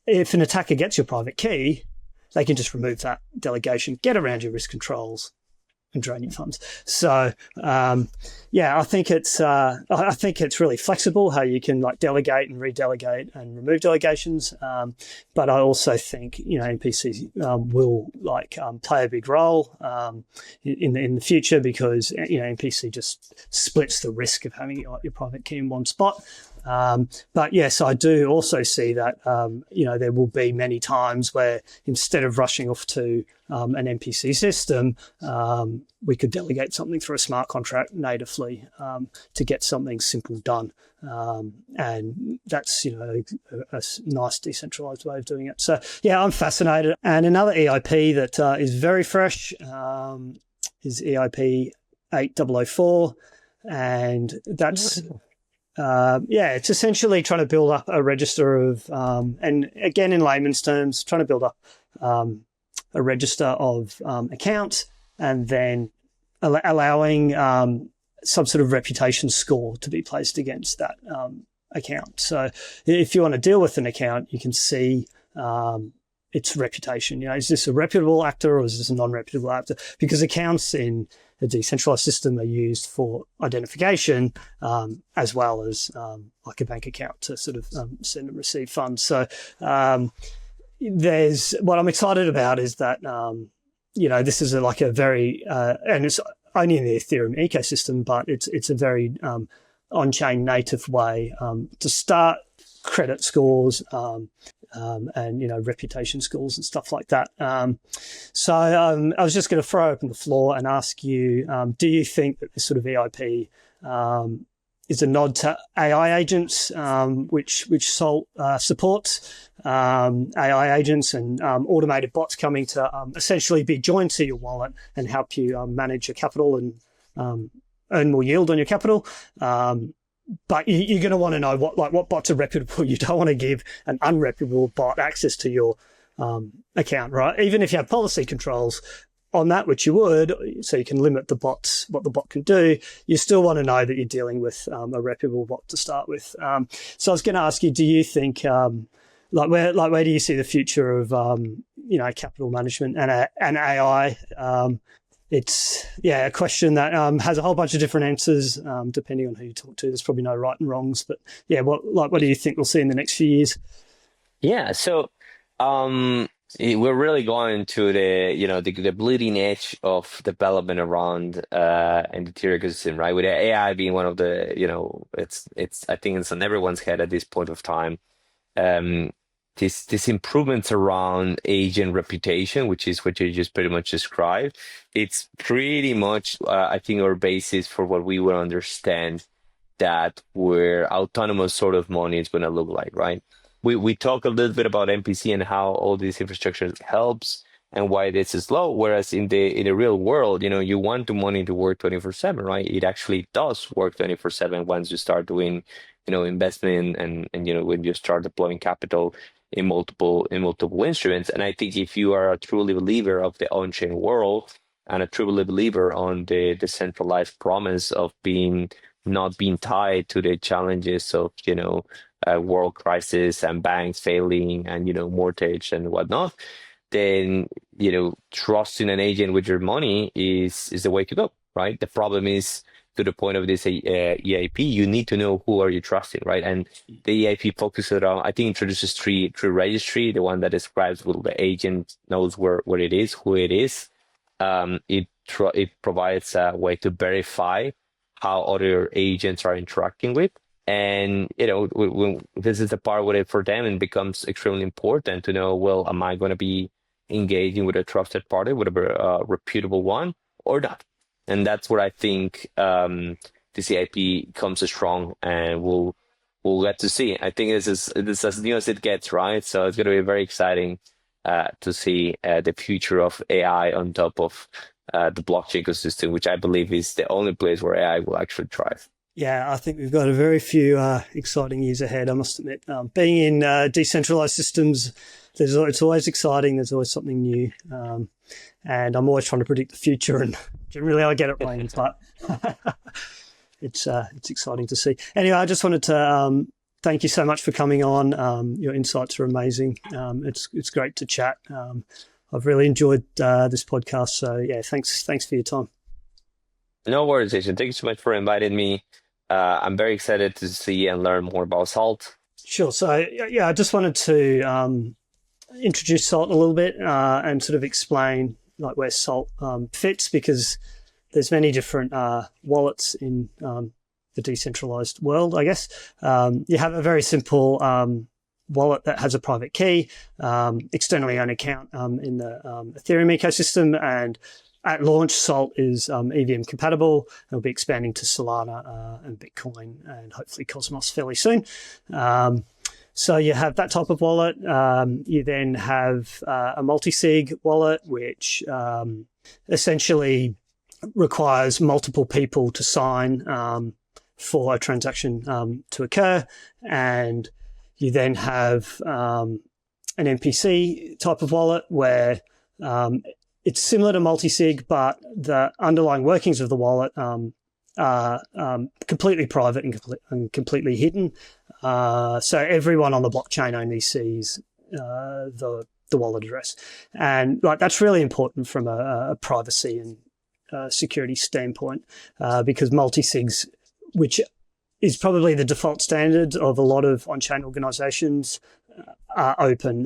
if an attacker gets your private key, they can just remove that delegation, get around your risk controls, and drain your funds. So I think it's really flexible how you can like delegate and redelegate and remove delegations. But I also think MPCs will play a big role in the future because MPC just splits the risk of having your private key in one spot. But yes, I do also see that, there will be many times where instead of rushing off to an MPC system, we could delegate something through a smart contract natively to get something simple done. And that's, a nice decentralized way of doing it. So, yeah, I'm fascinated. And another EIP that is very fresh is EIP 8004. And that's... it's essentially trying to build up a register of, and again, in layman's terms, trying to build up a register of accounts and then allowing some sort of reputation score to be placed against that account. So if you want to deal with an account, you can see its reputation. Is this a reputable actor or is this a non-reputable actor? Because accounts in a decentralized system are used for identification as well as like a bank account to sort of send and receive funds. So there's what I'm excited about is that this is like a very and it's only in the Ethereum ecosystem, but it's a very on-chain native way to start credit scores, and reputation scores and stuff like that. So I was just going to throw open the floor and ask you: do you think that this sort of EIP is a nod to AI agents, which SALT supports, AI agents and automated bots coming to essentially be joined to your wallet and help you manage your capital and earn more yield on your capital? But you're going to want to know what bots are reputable. You don't want to give an unreputable bot access to your account, right? Even if you have policy controls on that, which you would, so you can limit what the bot can do, you still want to know that you're dealing with a reputable bot to start with. So I was going to ask you, do you think, where do you see the future of capital management and AI? It's a question that has a whole bunch of different answers depending on who you talk to. There's probably no right and wrongs, but what do you think we'll see in the next few years? Yeah, so we're really going to the bleeding edge of development around and the Ethereum ecosystem, right? With AI being one of the it's I think it's on everyone's head at this point of time. These improvements around agent reputation, which is what you just pretty much described, it's pretty much, I think, our basis for what we will understand that where autonomous sort of money is going to look like, right? We talk a little bit about MPC and how all this infrastructure helps and why this is low, whereas in the real world, you want the money to work 24/7, right? It actually does work 24/7 once you start doing, investment and when you start deploying capital in multiple instruments. And I think if you are a truly believer of the on-chain world and a truly believer on the decentralized promise of not being tied to the challenges of world crisis and banks failing and mortgage and whatnot, then trusting an agent with your money is the way to go, right? The problem is, to the point of this EIP, you need to know who are you trusting, right? And the EIP focuses on, I think, introduces three registry. The one that describes the agent knows where it is, who it is. It provides a way to verify how other agents are interacting with. And this is the part where for them it becomes extremely important to know, well, am I going to be engaging with a trusted party, with a reputable one, or not? And that's where I think the CIP comes strong, and we'll get to see. I think this is as new as it gets, right? So it's going to be very exciting to see the future of AI on top of the blockchain ecosystem, which I believe is the only place where AI will actually thrive. Yeah, I think we've got a very few exciting years ahead, I must admit. Being in decentralized systems, it's always exciting. There's always something new. And I'm always trying to predict the future, and generally I get it wrong, but it's exciting to see. Anyway, I just wanted to thank you so much for coming on. Your insights are amazing. It's great to chat. I've really enjoyed this podcast. So yeah, thanks for your time. No worries, Jason. Thank you so much for inviting me. I'm very excited to see and learn more about SALT. Sure. So yeah, I just wanted to introduce SALT a little bit and sort of explain where SALT fits, because there's many different wallets in the decentralized world, I guess. You have a very simple wallet that has a private key, externally owned account in the Ethereum ecosystem, and at launch, SALT is EVM compatible. It'll be expanding to Solana and Bitcoin and hopefully Cosmos fairly soon. So you have that type of wallet. You then have a multi-sig wallet, which essentially requires multiple people to sign for a transaction to occur. And you then have an MPC type of wallet where it's similar to multi-sig, but the underlying workings of the wallet are completely private and completely hidden. So everyone on the blockchain only sees the wallet address. And that's really important from a privacy and security standpoint, because multi-sigs, which is probably the default standard of a lot of on-chain organizations, are open.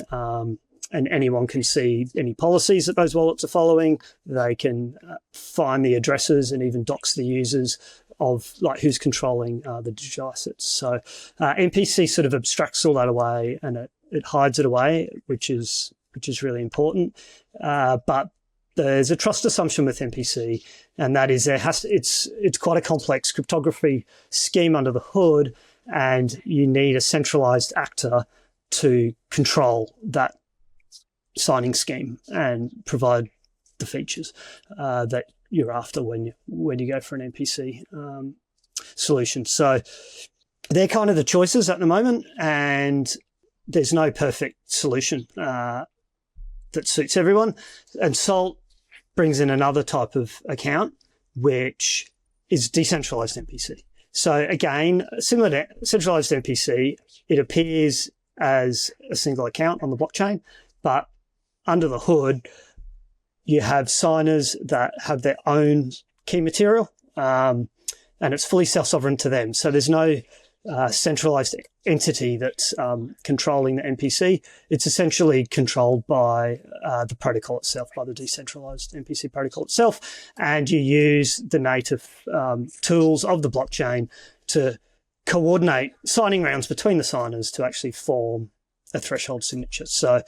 And anyone can see any policies that those wallets are following. They can find the addresses and even dox the users of like who's controlling the digital assets. So MPC sort of abstracts all that away, and it hides it away, which is really important. But there's a trust assumption with MPC, and that is it's quite a complex cryptography scheme under the hood, and you need a centralized actor to control that signing scheme and provide the features that you're after when you go for an MPC solution. So they're kind of the choices at the moment, and there's no perfect solution that suits everyone. And Salt brings in another type of account, which is decentralized MPC. So again, similar to centralized MPC, it appears as a single account on the blockchain, but under the hood, you have signers that have their own key material, and it's fully self-sovereign to them. So there's no centralized entity that's controlling the MPC. It's essentially controlled by the protocol itself, by the decentralized MPC protocol itself. And you use the native tools of the blockchain to coordinate signing rounds between the signers to actually form a threshold signature. So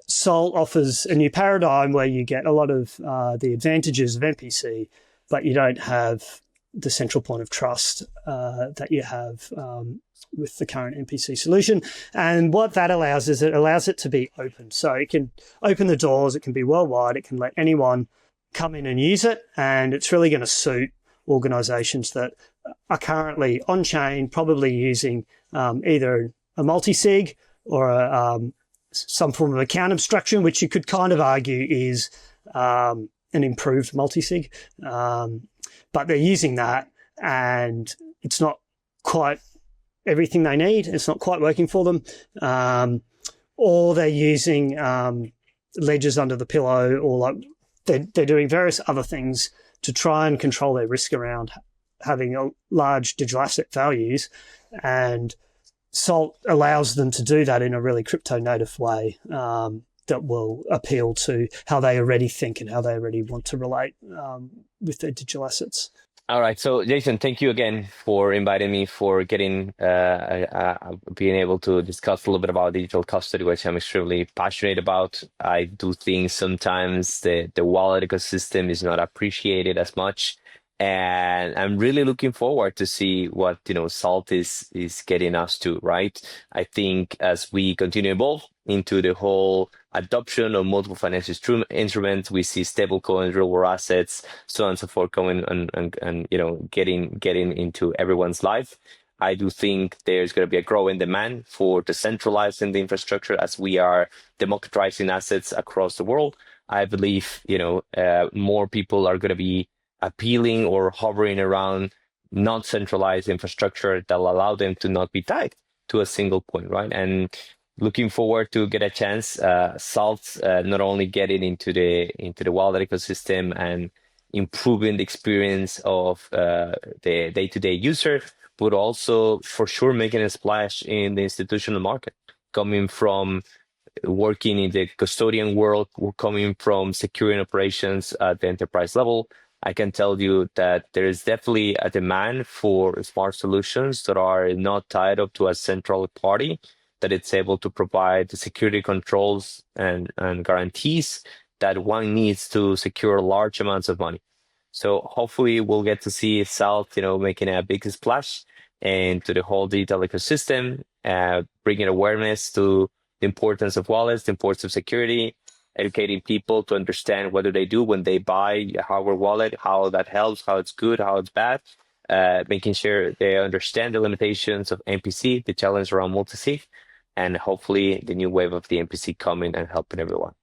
Sol offers a new paradigm where you get a lot of the advantages of MPC, but you don't have the central point of trust that you have with the current MPC solution. And what that allows is it allows it to be open. So it can open the doors, it can be worldwide, it can let anyone come in and use it. And it's really going to suit organizations that are currently on-chain, probably using either a multi-sig or some form of account abstraction, which you could kind of argue is an improved multi-sig. But they're using that, and it's not quite everything they need. It's not quite working for them. Or they're using ledgers under the pillow, or like they're doing various other things to try and control their risk around having a large digital asset values. And Salt allows them to do that in a really crypto native way that will appeal to how they already think and how they already want to relate with their digital assets. All right. So, Jason, thank you again for inviting me, for getting being able to discuss a little bit about digital custody, which I'm extremely passionate about. I do think sometimes the wallet ecosystem is not appreciated as much. And I'm really looking forward to see what Salt is getting us to, right? I think as we continue to evolve into the whole adoption of multiple financial instruments, we see stablecoins, real world assets, so on and so forth, going and getting into everyone's life. I do think there's going to be a growing demand for decentralizing the infrastructure as we are democratizing assets across the world. I believe more people are going to be appealing or hovering around not centralized infrastructure that will allow them to not be tied to a single point, right? And looking forward to get a chance, Salt not only getting into the wallet ecosystem and improving the experience of the day-to-day user, but also for sure making a splash in the institutional market, coming from working in the custodian world, coming from securing operations at the enterprise level. I can tell you that there is definitely a demand for smart solutions that are not tied up to a central party, that it's able to provide the security controls and guarantees that one needs to secure large amounts of money. So hopefully we'll get to see Salt, making a big splash into the whole digital ecosystem, bringing awareness to the importance of wallets, the importance of security, educating people to understand what do they do when they buy a hardware wallet, how that helps, how it's good, how it's bad, making sure they understand the limitations of MPC, the challenge around multi-sig, and hopefully the new wave of the MPC coming and helping everyone.